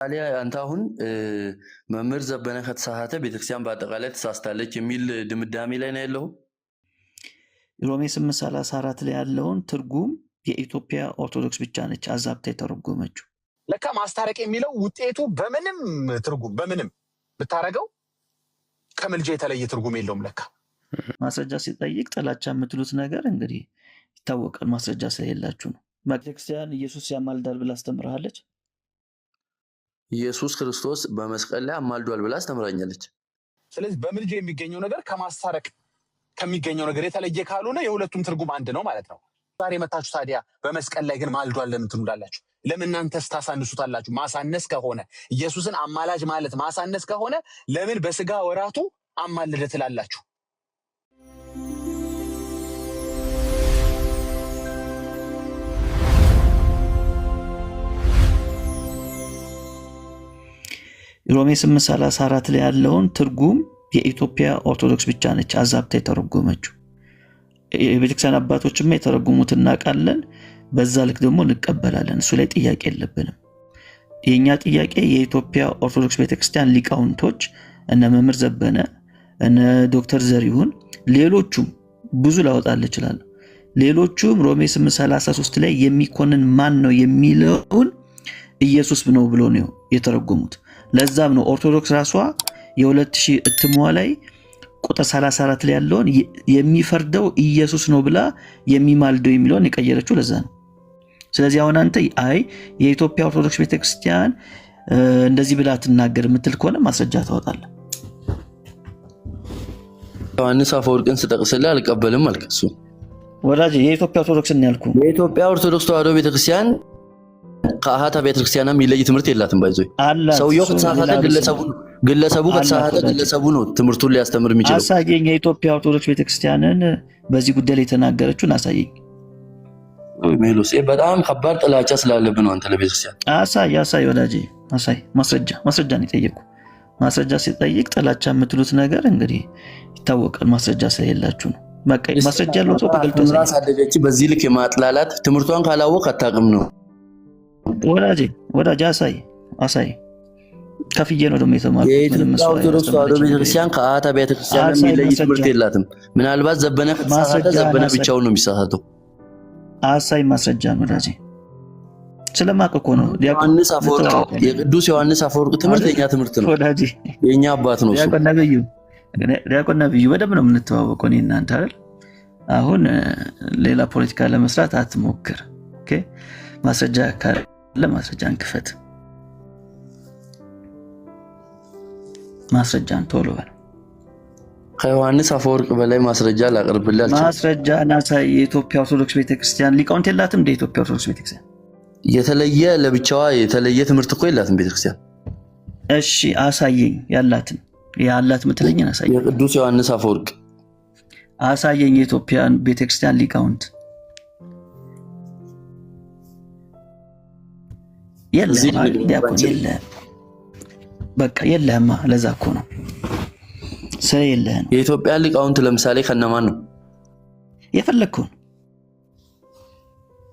ታዲያ አንተ አሁን መምህር ዘበነ ከተሳሳተ ቤተክርስቲያን በአጠቃላይ ተሳስታለች የሚል ድምዳሜ ላይ ነው ያለው። ሮሜ 8:34 ላይ ያለውን ትርጉም የኢትዮጵያ ኦርቶዶክስ ብቻ ነች አዛብታ የተረጎመችው። ለካ ማስታረቅ የሚለው ውጤቱ በምንም ትርጉም በምንም ብታረገው ከምልጃ የተለየ ትርጉም የለውም። ለካ ማስረጃ ሲጠይቅ ጥላቻ የምትሉት ነገር እንግዲህ ይታወቃል። ማስረጃ ስለሌላችሁ ነው። ቤተክርስቲያን ኢየሱስ ያማልዳል ብላ አስተምራለች። ኢየሱስ ክርስቶስ በመስቀል ላይ አማልዷል ብላ አስተምራኛለች። ስለዚህ በምልጃ የሚገኘው ነገር ከማስታረቅ ከሚገኘው ነገር የተለየ ካልሆነ የሁለቱም ትርጉም አንድ ነው ማለት ነው። ዛሬ መታችሁ ታዲያ በመስቀል ላይ ግን ማልዷል ለምን ትሉላላችሁ? ለምን እናንተስ ታሳንሱታላችሁ? ማሳነስ ከሆነ ኢየሱስን አማላጅ ማለት ማሳነስ ከሆነ ለምን በስጋ ወራቱ አማለደ ትላላችሁ? ሮሜ 8:34 ላይ ያለውን ትርጉም የኢትዮጵያ ኦርቶዶክስ ብቻ ነች አዛብታ የተረጎመችው። የቤተክርስቲያን አባቶችማ የተረጎሙት እናውቃለን፣ በዛ ልክ ደግሞ እንቀበላለን። እሱ ላይ ጥያቄ የለብንም። የኛ ጥያቄ የኢትዮጵያ ኦርቶዶክስ ቤተክርስቲያን ሊቃውንቶች እነ መምህር ዘበነ እነ ዶክተር ዘሪሁን ሌሎቹም ብዙ ላወጣል ይችላል። ሌሎቹም ሮሜ 8:33 ላይ የሚኮንን ማን ነው የሚለውን ኢየሱስ ነው ብሎ ነው የተረጎሙት። ለዛም ነው ኦርቶዶክስ ራሷ የ2000 እትሟ ላይ ቁጥር 34 ላይ ያለውን የሚፈርደው ኢየሱስ ነው ብላ የሚማልደው የሚለውን የቀየረችው ለዛ ነው። ስለዚህ አሁን አንተ የኢትዮጵያ ኦርቶዶክስ ቤተክርስቲያን እንደዚህ ብላ ትናገር የምትል ከሆነ ማስረጃ ታወጣለህ። ዮሐንስ አፈወርቅን ስጠቅስልህ አልቀበልም አልከሱ። ወዳጅ የኢትዮጵያ ኦርቶዶክስ ነው ያልኩህ። የኢትዮጵያ ኦርቶዶክስ ተዋሕዶ ቤተክርስቲያን ከአሃታ ቤተክርስቲያንም የሚለይ ትምህርት የላትም። ባይዞይ ሰውየው ከተሳሳተ ግለሰቡ ከተሳሳተ ግለሰቡ ነው ትምህርቱን ሊያስተምር የሚችለው። አሳየኝ። የኢትዮጵያ ኦርቶዶክስ ቤተክርስቲያንን በዚህ ጉዳይ ላይ የተናገረችውን አሳየኝ። ሜሎስ በጣም ከባድ ጥላቻ ስላለብን ነው አንተ ለቤተክርስቲያን። አሳይ ወዳጄ አሳይ። ማስረጃ ነው የጠየቁ። ማስረጃ ሲጠይቅ ጥላቻ የምትሉት ነገር እንግዲህ ይታወቃል። ማስረጃ ስለሌላችሁ ነው። በቃ ማስረጃ ያለው ሰው ተገልጦ ሳደገች በዚህ ልክ የማጥላላት ትምህርቷን ካላወቅ አታውቅም ነው። ወዳጅ አሳይ። ከፍዬ ነው ደግሞ የተማርኩት። የኢትዮጵያ ኦርቶዶክስ ተዋሕዶ ቤተክርስቲያን ከአሃታ ቤተክርስቲያን የሚለይ ትምህርት የላትም። ምናልባት ዘበነ ከተሳሳተ ዘበነ ብቻውን ነው የሚሳሳተው። አሳይ ማስረጃ ነው ወዳጄ። ስለማውቅ እኮ ነው። የቅዱስ ዮሐንስ አፈወርቅ ትምህርት የኛ ትምህርት ነው ወዳጄ። የኛ አባት ነው እሱ። ዲያቆን ነብዩ በደንብ ነው የምንተዋወቀው እኔ እናንተ አይደል? አሁን ሌላ ፖለቲካ ለመስራት አትሞክር። ኦኬ? ማስረጃ ካለ ማስረጃን ክፈት። ማስረጃን ቶሎ በል። ከዮሐንስ አፈወርቅ በላይ ማስረጃ ላቀርብላችሁ። ማስረጃ ናሳይ። የኢትዮጵያ ኦርቶዶክስ ቤተክርስቲያን ሊቃውንት የላትም። የኢትዮጵያ ኦርቶዶክስ ቤተክርስቲያን የተለየ ለብቻዋ የተለየ ትምህርት እኮ የላትም ቤተክርስቲያን። እሺ አሳየኝ። ያላት ምትለኝን አሳየኝ። የቅዱስ ዮሐንስ አፈወርቅ አሳየኝ። የኢትዮጵያን ቤተክርስቲያን ሊቃውንት የለም። በቃ የለህማ። ለዛ እኮ ነው የለህ ነው። የኢትዮጵያ ሊቃውንት ለምሳሌ ከነማን ነው የፈለግከውን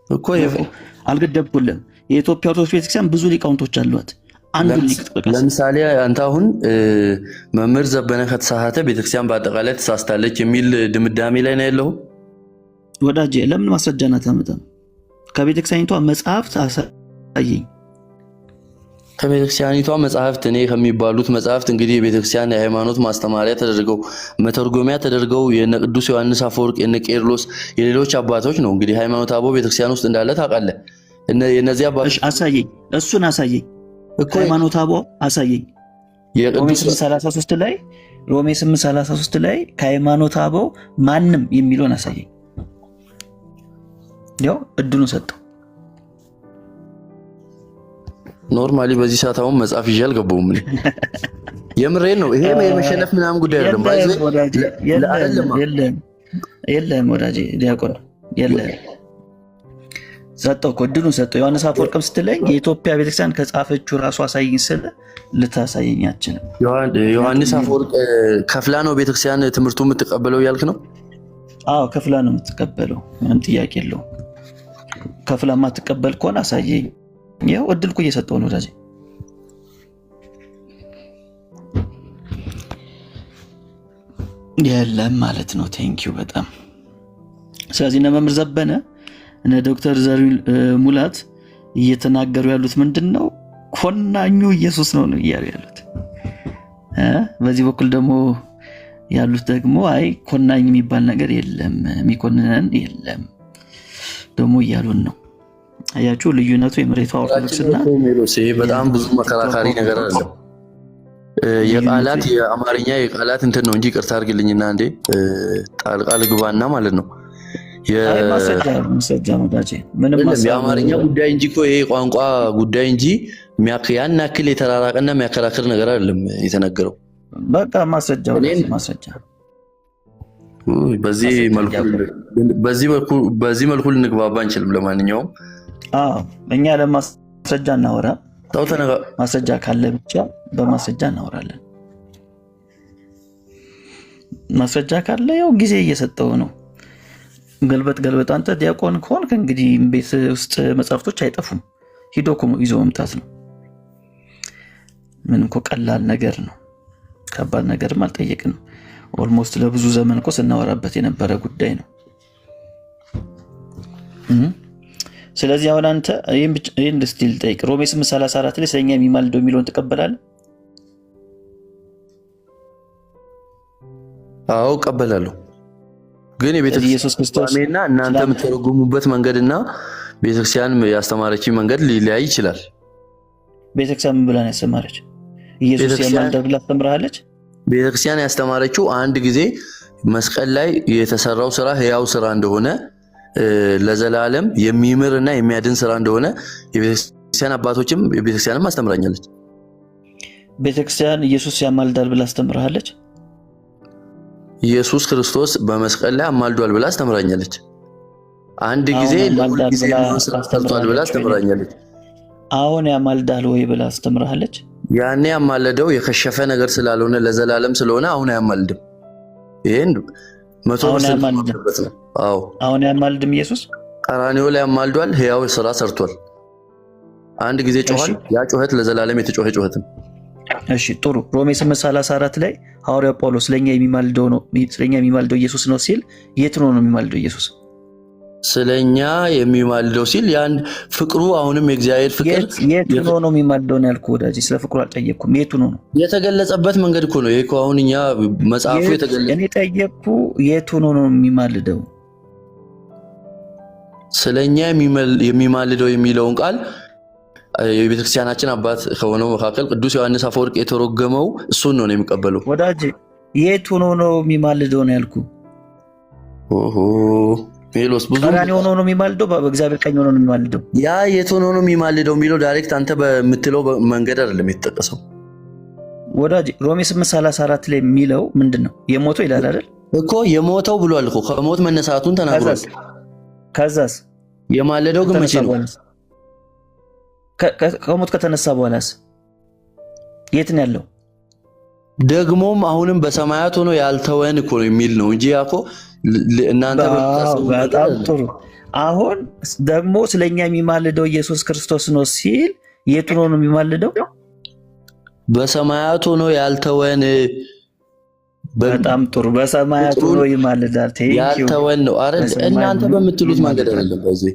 እኮ አልገደብኩልህም። የኢትዮጵያ ኦርቶዶክስ ቤተክርስቲያን ብዙ ሊቃውንቶች አሏት። አንዱ ለምሳሌ አንተ አሁን መምህር ዘበነ ከተሳሳተ ቤተክርስቲያን በአጠቃላይ ተሳስታለች የሚል ድምዳሜ ላይ ነው ያለው። ወዳጄ ለምን ማስረጃ አታመጣም? ከቤተክርስቲያኒቷ መጽሐፍት አሳየኝ። ከቤተክርስቲያኒቷ መጽሐፍት እኔ ከሚባሉት መጽሐፍት እንግዲህ የቤተክርስቲያን የሃይማኖት ማስተማሪያ ተደርገው መተርጎሚያ ተደርገው የነ ቅዱስ ዮሐንስ አፈወርቅ የነ ቄርሎስ የሌሎች አባቶች ነው እንግዲህ ሃይማኖት አበው ቤተክርስቲያን ውስጥ እንዳለ ታውቃለህ። የነዚህ አባቶች አሳየኝ። እሱን አሳየኝ እኮ ሃይማኖት አበው አሳየኝ። ሮሜ 8:33 ላይ ከሃይማኖት አበው ማንም የሚለውን አሳየኝ። ያው እድሉን ሰጠው። ኖርማሊ በዚህ ሰዓት አሁን መጽሐፍ ይዤ አልገባሁም። የምሬን ነው። ይሄ የመሸነፍ ምናምን ጉዳይ አይደለም። የለም ወዳጄ ዲያቆን የለም። ሰጠው እኮ እድሉን ሰጠው። ዮሐንስ አፈወርቅም ስትለኝ የኢትዮጵያ ቤተክርስቲያን ከጻፈችው ራሱ አሳይኝ ስል ልታሳየኝ አትችልም። ዮሐንስ አፈወርቅ ከፍላ ነው ቤተክርስቲያን ትምህርቱ የምትቀበለው እያልክ ነው? አዎ ከፍላ ነው የምትቀበለው። ምንም ጥያቄ የለውም። ከፍላ ማትቀበል ከሆነ አሳየኝ። ይኸው እድል እኮ እየሰጠው ነው ወዳጄ። የለም ማለት ነው። ቴንኪው በጣም ስለዚህ እነ መምህር ዘበነ እነ ዶክተር ዘሪሁን ሙላት እየተናገሩ ያሉት ምንድን ነው? ኮናኙ ኢየሱስ ነው እያሉ ያሉት። በዚህ በኩል ደግሞ ያሉት ደግሞ አይ ኮናኝ የሚባል ነገር የለም፣ የሚኮንነን የለም ደግሞ እያሉን ነው። አያችሁ ልዩነቱ የመሬቱ ኦርቶዶክስና በጣም ብዙ መከራካሪ ነገር አለ። የቃላት የአማርኛ የቃላት እንትን ነው እንጂ ይቅርታ አድርግልኝና እንዴ ጣልቃ ልግባና ማለት ነው ማስረጃ ነው ዳጄ ምንም የአማርኛ ጉዳይ እንጂ እኮ ይሄ ቋንቋ ጉዳይ እንጂ ያን ያክል የተራራቀና የሚያከራክር ነገር አይደለም የተነገረው። በቃ ማስረጃ በዚህ መልኩ ልንግባባ አንችልም። ለማንኛውም እኛ ለማስረጃ እናወራ፣ ማስረጃ ካለ ብቻ በማስረጃ እናወራለን። ማስረጃ ካለ ያው ጊዜ እየሰጠው ነው። ገልበጥ አንተ ዲያቆን ከሆንክ እንግዲህ ቤት ውስጥ መጽሐፍቶች አይጠፉም፣ ሂዶ ይዞ መምጣት ነው። ምን እኮ ቀላል ነገር ነው፣ ከባድ ነገርም አልጠየቅንም። ኦልሞስት ለብዙ ዘመን እኮ ስናወራበት የነበረ ጉዳይ ነው። ስለዚህ አሁን አንተ ይህን ስቲል ጠይቅ። ሮሜ 8:34 ላይ ስለኛ የሚማልደው የሚለውን ትቀበላለህ? አዎ እቀበላለሁ። ግን የቤተክርስቲያንና እናንተ የምትተረጉሙበት መንገድና ቤተክርስቲያን ያስተማረችኝ መንገድ ሊለያይ ይችላል። ቤተክርስቲያን ምን ብላ ነው ያስተማረች? ኢየሱስ ያማልዳል ብላ አስተምራለች? ቤተክርስቲያን ያስተማረችው አንድ ጊዜ መስቀል ላይ የተሰራው ስራ ህያው ስራ እንደሆነ ለዘላለም የሚምርና የሚያድን ስራ እንደሆነ የቤተክርስቲያን አባቶችም የቤተክርስቲያንም አስተምራኛለች። ቤተክርስቲያን ኢየሱስ ያማልዳል ብላ አስተምራለች? ኢየሱስ ክርስቶስ በመስቀል ላይ አማልዷል ብላ አስተምራኛለች። አንድ ጊዜ ሰርቷል ብላ አስተምራኛለች። አሁን ያማልዳል ወይ ብላ አስተምራለች? ያኔ ያማለደው የከሸፈ ነገር ስላልሆነ ለዘላለም ስለሆነ አሁን አያማልድም። ይሄን 100% ነው። አዎ አሁን አያማልድም። ኢየሱስ ቀራንዮ ላይ አማልዷል፣ ህያው ስራ ሰርቷል። አንድ ጊዜ ጮሃል፣ ያ ጮኸት ለዘላለም የተጮኸ ጮኸት ነው። እሺ ጥሩ። ሮሜ 8:34 ላይ ሐዋርያው ጳውሎስ ስለኛ የሚማልደው ኢየሱስ ነው ሲል የት ነው የሚማልደው ኢየሱስ? ስለኛ የሚማልደው ሲል ያን ፍቅሩ አሁንም የእግዚአብሔር ፍቅር የት ነው የሚማልደው ነው ያልኩህ ወዳጅ። ስለ ፍቅሩ አልጠየቅኩም። የቱ ነው የተገለጸበት መንገድ እኮ ነው ይሄ እኮ አሁን እኛ መጽሐፉ የተገለጸ እኔ ጠየቅኩህ። የቱ ነው የሚማልደው? ስለኛ የሚማልደው የሚለውን ቃል የቤተክርስቲያናችን አባት ከሆነው መካከል ቅዱስ ዮሐንስ አፈወርቅ የተረጎመው እሱን ነው የሚቀበለው። ወዳጅ የቱ ነው የሚማልደው ነው ያልኩህ። ኦሆ ሜሎስ ብዙ ቀራንዮ ሆኖ ነው የሚማልደው፣ በእግዚአብሔር ቀኝ ሆኖ ነው የሚማልደው። ያ የቱ ነው የሚማልደው የሚለው ዳይሬክት አንተ በምትለው መንገድ አይደለም የተጠቀሰው ወዳጅ። ሮሜ 8:34 ላይ የሚለው ምንድነው? የሞተው ይላል አይደል እኮ የሞተው ብሏል እኮ ከሞት መነሳቱን ተናግሯል። ከዛስ የማለደው ግን መቼ ነው? ከሞት ከተነሳ በኋላስ የት ነው ያለው? ደግሞም አሁንም በሰማያት ሆኖ ያልተወን እኮ ነው የሚል ነው እንጂ ያኮ እናንተ በጣም ጥሩ። አሁን ደግሞ ስለኛ የሚማልደው ኢየሱስ ክርስቶስ ነው ሲል የቱ ነው የሚማልደው? በሰማያት ሆኖ ያልተወን። በጣም ጥሩ። በሰማያት ሆኖ ይማልዳል። ያልተወን ነው አይደል? እናንተ በምትሉት መንገድ አይደለም። በዚህ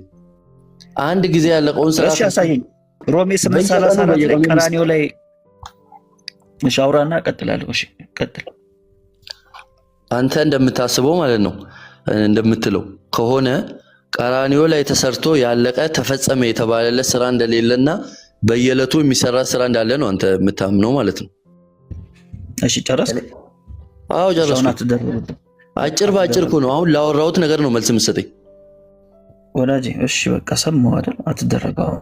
አንድ ጊዜ ያለቀውን ስራ ያሳየኝ። ሮሜ 8:34 ላይ ቀራንዮ ላይ ሻውራና ቀጥላለሁ። እሺ ቀጥል። አንተ እንደምታስበው ማለት ነው እንደምትለው ከሆነ ቀራንዮ ላይ ተሰርቶ ያለቀ ተፈጸመ የተባለለት ስራ እንደሌለና በየዕለቱ የሚሰራ ስራ እንዳለ ነው አንተ የምታምነው ማለት ነው። እሺ ጨረስክ? አዎ ጨረስኩ። አጭር ባጭር እኮ ነው አሁን ላወራሁት ነገር ነው መልስ የምትሰጠኝ ወዳጄ። እሺ በቃ ሰማሁ አይደል? አትደረጋው።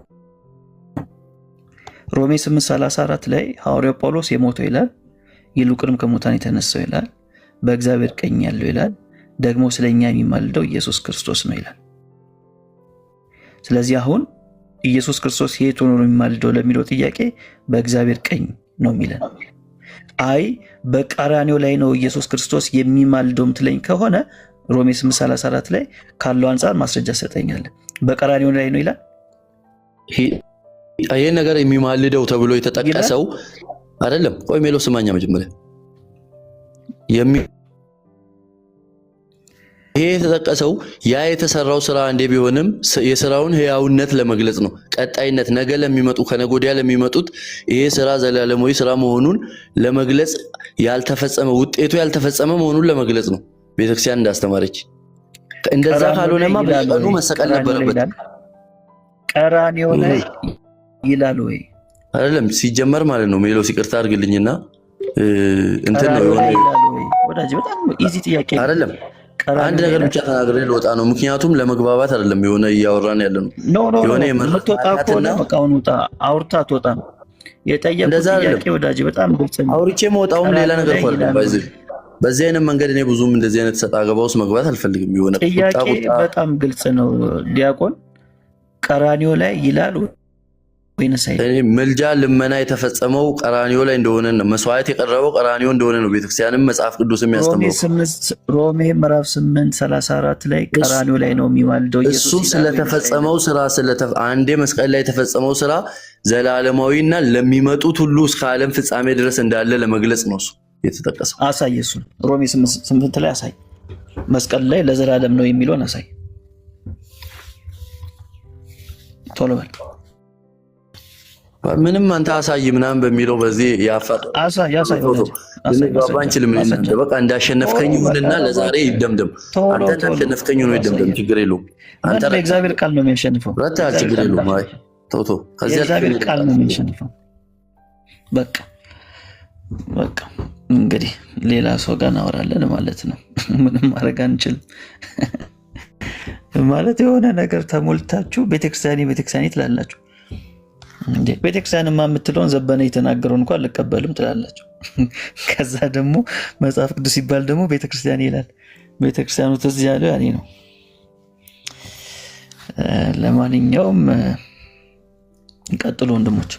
ሮሜ 8:34 ላይ ሐዋርያው ጳውሎስ የሞተው ይላል፣ ይልቁንም ከሙታን የተነሳው ይላል፣ በእግዚአብሔር ቀኝ ያለው ይላል፣ ደግሞ ስለኛ የሚማልደው ኢየሱስ ክርስቶስ ነው ይላል። ስለዚህ አሁን ኢየሱስ ክርስቶስ የት ሆኖ ነው የሚማልደው ለሚለው ጥያቄ በእግዚአብሔር ቀኝ ነው የሚለን። አይ በቀራንዮ ላይ ነው ኢየሱስ ክርስቶስ የሚማልደው ምትለኝ ከሆነ ሮሜ 8:34 ላይ ካለው አንፃር ማስረጃ ሰጠኛለህ። በቀራንዮ ላይ ነው ይላል። ይሄ ነገር የሚማልደው ተብሎ የተጠቀሰው አይደለም። ቆይ ሜሎ ስማኛ መጀመሪያ ይሄ የተጠቀሰው ያ የተሰራው ስራ እንደ ቢሆንም የስራውን ህያውነት ለመግለጽ ነው። ቀጣይነት ነገ ለሚመጡ ከነገ ወዲያ ለሚመጡት ይሄ ስራ ዘላለማዊ ስራ መሆኑን ለመግለጽ ያልተፈጸመ ውጤቱ ያልተፈጸመ መሆኑን ለመግለጽ ነው ቤተክርስቲያን እንዳስተማረች። እንደዛ ካልሆነማ በቀኑ መሰቀል ነበረበት። ቀራንዮ ላይ ይላል ወይ አይደለም? ሲጀመር ማለት ነው ሜሎስ ይቅርታ አድርግልኝና እንትን ነው የሆነ ወዳጅ በጣም ኢዚ ጥያቄ አይደለም። አንድ ነገር ብቻ ተናግሬ ልወጣ ነው። ምክንያቱም ለመግባባት አይደለም የሆነ እያወራን ያለ ነው። የሆነ የምትወጣ ከሆነ በቃውን ውጣ። አውርታ ትወጣ ነው የጠየቁት ጥያቄ ወዳጅ በጣም ግልጽ ነው። አውርቼ መውጣውም ሌላ ነገር ሆነ በዚህ አይነት መንገድ እኔ ብዙም እንደዚህ አይነት ሰጣ ገባ ውስጥ መግባት አልፈልግም። የሆነ ጥያቄ በጣም ግልጽ ነው። ዲያቆን ቀራንዮ ላይ ይላል ወይንስ አይደለም? ምልጃ ልመና የተፈጸመው ቀራንዮ ላይ እንደሆነ ነው። መስዋዕት የቀረበው ቀራንዮ እንደሆነ ነው ቤተክርስቲያንም መጽሐፍ ቅዱስ የሚያስተምረው። ሮሜ ምዕራፍ 8:34 ላይ ቀራንዮ ላይ ነው የሚዋልደው ኢየሱስ። እሱ ስለተፈጸመው ስራ አንዴ መስቀል ላይ የተፈጸመው ስራ ዘላለማዊና ለሚመጡት ሁሉ እስከ ዓለም ፍጻሜ ድረስ እንዳለ ለመግለጽ ነው እሱ የተጠቀሰው። አሳይ፣ እሱ ሮሜ 8 ላይ አሳይ። መስቀል ላይ ለዘላለም ነው የሚለውን አሳይ። ቶሎ በል። ምንም አንተ አሳይ ምናምን በሚለው በዚህ ያፋጥ አሳይ አንችልም። በቃ እንዳሸነፍከኝ ይሁንና ለዛሬ ይደምደም። አንተ እንዳሸነፍከኝ ነው ይደምደም። ችግር የለውም። አንተ ለእግዚአብሔር ቃል ነው የሚያሸንፈው። ረታ ችግር የለውም። አይ ቶቶ ከዚህ እግዚአብሔር ቃል ነው የሚያሸንፈው። በቃ እንግዲህ ሌላ ሰው ጋር እናወራለን ማለት ነው። ምንም ማድረግ አንችልም ማለት የሆነ ነገር ተሞልታችሁ ቤተክርስቲያኔ ትላላችሁ። ቤተክርስቲያንማ የምትለውን ዘበነ የተናገረውን እንኳን አልቀበልም ትላላችሁ። ከዛ ደግሞ መጽሐፍ ቅዱስ ሲባል ደግሞ ቤተክርስቲያን ይላል። ቤተክርስቲያኑ ትዝ ያለው ያኔ ነው። ለማንኛውም ቀጥሎ ወንድሞች።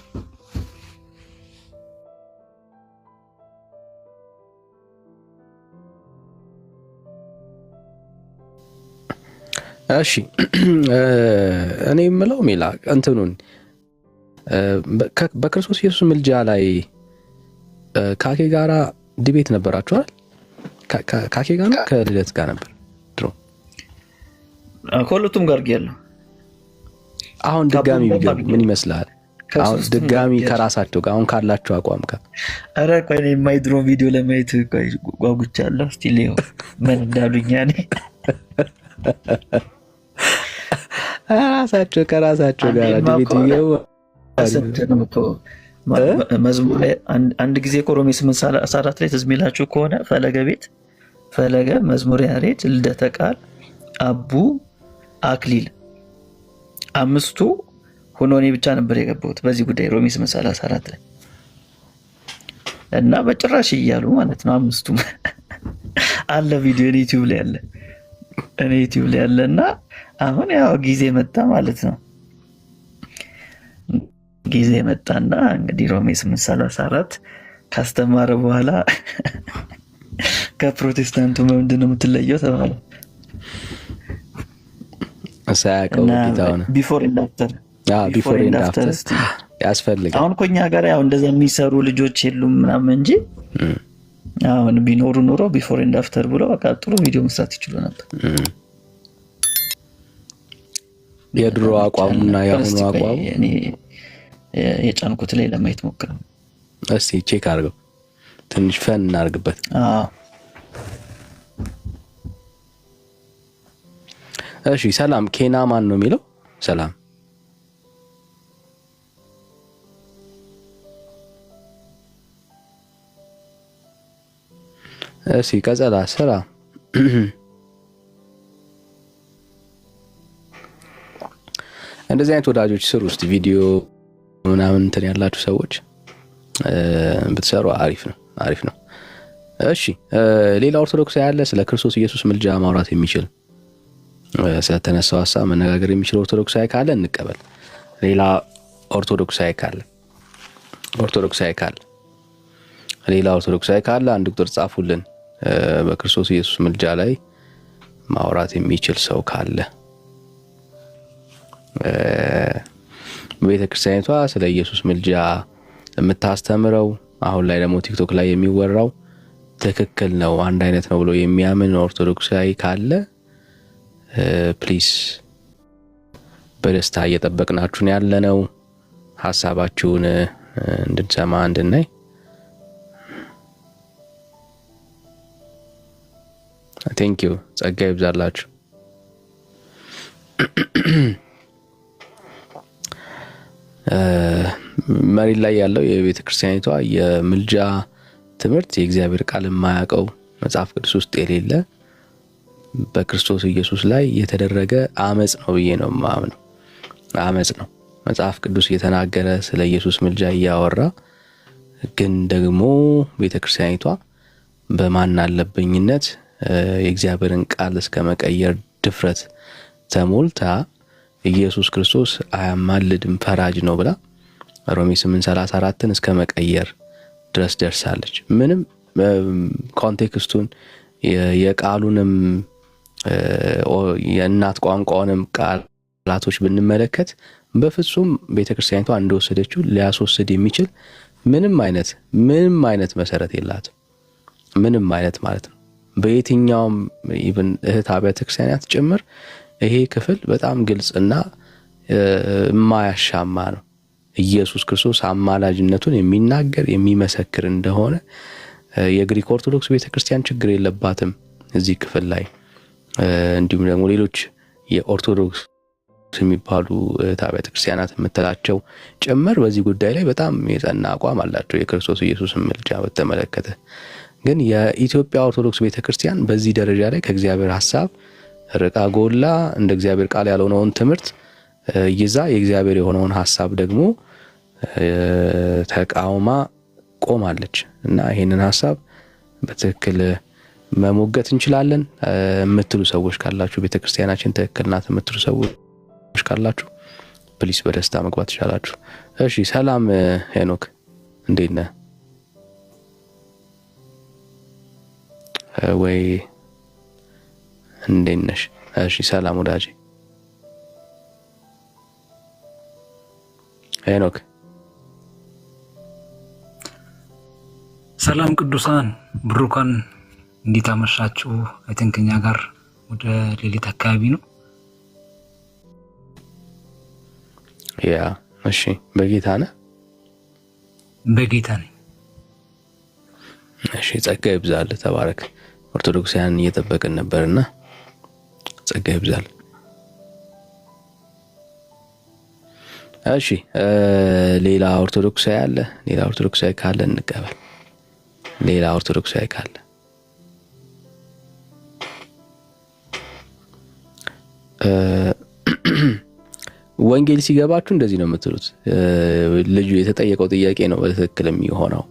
እሺ እኔ የምለው ሜላ እንትኑን በክርስቶስ ኢየሱስ ምልጃ ላይ ካኬ ጋራ ዲቤት ነበራችኋል? ካኬ ጋር ነው ከልደት ጋር ነበር ድሮ? ከሁለቱም ጋር ያለው። አሁን ድጋሚ ቢገቡ ምን ይመስላል? አሁን ድጋሚ ከራሳቸው ጋር አሁን ካላቸው አቋም ጋር። ኧረ ቆይ እኔ የማይድሮ ቪዲዮ ለማየት ጓጉቻለሁ። እስቲ ሌው ምን እንዳሉኛ እኔ ራሳቸው ከራሳቸው ጋር ዲቤት ይገቡ። መዝሙር ላይ አንድ ጊዜ ሮሜ 8:14 ላይ ትዝ የሚላችሁ ከሆነ ፈለገ መዝሙረ ያሬድ ልደተ ቃል አቡ አክሊል አምስቱ ሆኖ እኔ ብቻ ነበር የገባሁት በዚህ ጉዳይ ሮሜ 8:34 ላይ እና በጭራሽ እያሉ ማለት ነው። አምስቱም አለ ቪዲዮ ዩቲዩብ ላይ ያለ እና አሁን ያው ጊዜ መጣ ማለት ነው። ጊዜ መጣና እንግዲህ ሮሜ 8:34 ካስተማረ በኋላ ከፕሮቴስታንቱ ምንድን ነው የምትለየው ተባለ። አሳያቀው ጌታው ነው ቢፎር ኤንድ አፍተር ያስፈልጋል። አሁን እኮ እኛ ጋር ያው እንደዛ የሚሰሩ ልጆች የሉም ምናምን እንጂ አሁን ቢኖሩ ኖሮ ቢፎር ኤንድ አፍተር ብሎ በቃ ጥሩ ቪዲዮ መስራት ይችሉ ነበር። የድሮ አቋሙና የአሁኑ አቋሙ እኔ የጫንኩት ላይ ለማየት ሞክረው እስቲ ቼክ አድርገው ትንሽ ፈን እናርግበት። እሺ ሰላም ኬና ማን ነው የሚለው? ሰላም እሺ ቀጸላ ሰላም እንደዚህ አይነት ወዳጆች ስሩ እስቲ ቪዲዮ ምናምን እንትን ያላችሁ ሰዎች ብትሰሩ አሪፍ ነው። እሺ ሌላ ኦርቶዶክስ ያለ ስለ ክርስቶስ ኢየሱስ ምልጃ ማውራት የሚችል ስለተነሳው ሐሳብ መነጋገር የሚችል ኦርቶዶክሳዊ ካለ እንቀበል። ሌላ ኦርቶዶክሳዊ ካለ አንድ ቁጥር ጻፉልን። በክርስቶስ ኢየሱስ ምልጃ ላይ ማውራት የሚችል ሰው ካለ ቤተ ክርስቲያኒቷ ስለ ኢየሱስ ምልጃ የምታስተምረው አሁን ላይ ደግሞ ቲክቶክ ላይ የሚወራው ትክክል ነው አንድ አይነት ነው ብሎ የሚያምን ኦርቶዶክሳዊ ካለ ፕሊስ በደስታ እየጠበቅናችሁ ነው ያለነው ሐሳባችሁን እንድንሰማ እንድናይ። ቴንክ ዩ ጸጋ ይብዛላችሁ። መሬት ላይ ያለው የቤተ ክርስቲያኒቷ የምልጃ ትምህርት የእግዚአብሔር ቃል የማያውቀው መጽሐፍ ቅዱስ ውስጥ የሌለ በክርስቶስ ኢየሱስ ላይ የተደረገ አመጽ ነው ብዬ ነው የማምነው። አመጽ ነው። መጽሐፍ ቅዱስ እየተናገረ ስለ ኢየሱስ ምልጃ እያወራ ግን ደግሞ ቤተ ክርስቲያኒቷ በማን አለብኝነት የእግዚአብሔርን ቃል እስከ መቀየር ድፍረት ተሞልታ ኢየሱስ ክርስቶስ አያማልድም ፈራጅ ነው ብላ ሮሜ 8:34ን እስከ መቀየር ድረስ ደርሳለች። ምንም ኮንቴክስቱን የቃሉንም የእናት ቋንቋውንም ቃላቶች ብንመለከት በፍጹም ቤተክርስቲያኒቷ እንደወሰደችው ሊያስወስድ የሚችል ምንም አይነት መሰረት የላትም። ምንም አይነት ማለት ነው። በየትኛውም ኢቭን እህት አብያተ ክርስቲያናት ጭምር ይሄ ክፍል በጣም ግልጽና የማያሻማ ነው። ኢየሱስ ክርስቶስ አማላጅነቱን የሚናገር የሚመሰክር እንደሆነ የግሪክ ኦርቶዶክስ ቤተክርስቲያን ችግር የለባትም እዚህ ክፍል ላይ። እንዲሁም ደግሞ ሌሎች የኦርቶዶክስ የሚባሉ አብያተ ክርስቲያናት የምትላቸው ጭምር በዚህ ጉዳይ ላይ በጣም የጸና አቋም አላቸው የክርስቶስ ኢየሱስን ምልጃ በተመለከተ። ግን የኢትዮጵያ ኦርቶዶክስ ቤተክርስቲያን በዚህ ደረጃ ላይ ከእግዚአብሔር ሐሳብ ርቃ ጎላ እንደ እግዚአብሔር ቃል ያልሆነውን ትምህርት ይዛ የእግዚአብሔር የሆነውን ሐሳብ ደግሞ ተቃውማ ቆማለች እና ይሄንን ሐሳብ በትክክል መሞገት እንችላለን የምትሉ ሰዎች ካላችሁ፣ ቤተክርስቲያናችን ትክክል ናት የምትሉ ሰዎች ካላችሁ ፕሊስ በደስታ መግባት ትችላላችሁ። እሺ፣ ሰላም ሄኖክ እንዴት ነህ? ወይ እንዴት ነሽ? እሺ፣ ሰላም ወዳጄ ሄኖክ። ሰላም ቅዱሳን ብሩካን እንዴት አመሻችሁ? አይ ቲንክ እኛ ጋር ወደ ሌሊት አካባቢ ነው። ያ እሺ፣ በጌታ ነህ? በጌታ ነኝ። እሺ፣ ጸጋ ይብዛል። ተባረክ። ኦርቶዶክሳውያን እየጠበቅን ነበርና ጸጋ ይብዛል። እሺ፣ ሌላ ኦርቶዶክሳዊ አለ? ሌላ ኦርቶዶክሳዊ ካለ እንቀበል። ሌላ ኦርቶዶክሳዊ ካለ ወንጌል ሲገባችሁ እንደዚህ ነው የምትሉት። ልጁ የተጠየቀው ጥያቄ ነው በትክክል የሚሆነው፣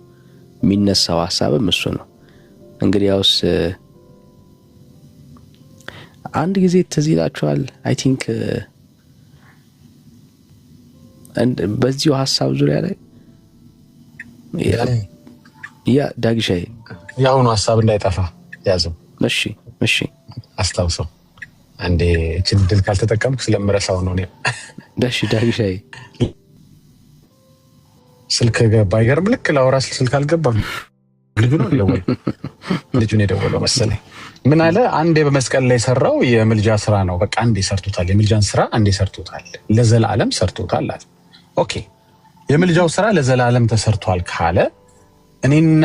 የሚነሳው ሐሳብም እሱ ነው። እንግዲህ ያውስ አንድ ጊዜ ትዝ ይላችኋል አይ ቲንክ በዚሁ ሐሳብ ዙሪያ ላይ ያ ዳግሻይ ያሁኑ ሐሳብ እንዳይጠፋ ያዘው። እሺ አስታውሰው። አንዴ እቺን ድል ካልተጠቀምኩ ስለምረሳው ነው እኔ። እሺ ዳግሻይ ስልክ ገባ። አይገርም? ልክ ላውራ ስልክ አልገባም። ልጁ ነው የደወለው መሰለኝ። ምን አለ? አንዴ በመስቀል ላይ ሰራው የምልጃ ስራ ነው። በቃ አንዴ ሰርቶታል። የምልጃን ስራ አንዴ ሰርቶታል፣ ለዘላለም ሰርቶታል አለ። ኦኬ፣ የምልጃው ስራ ለዘላለም ተሰርቷል ካለ እኔና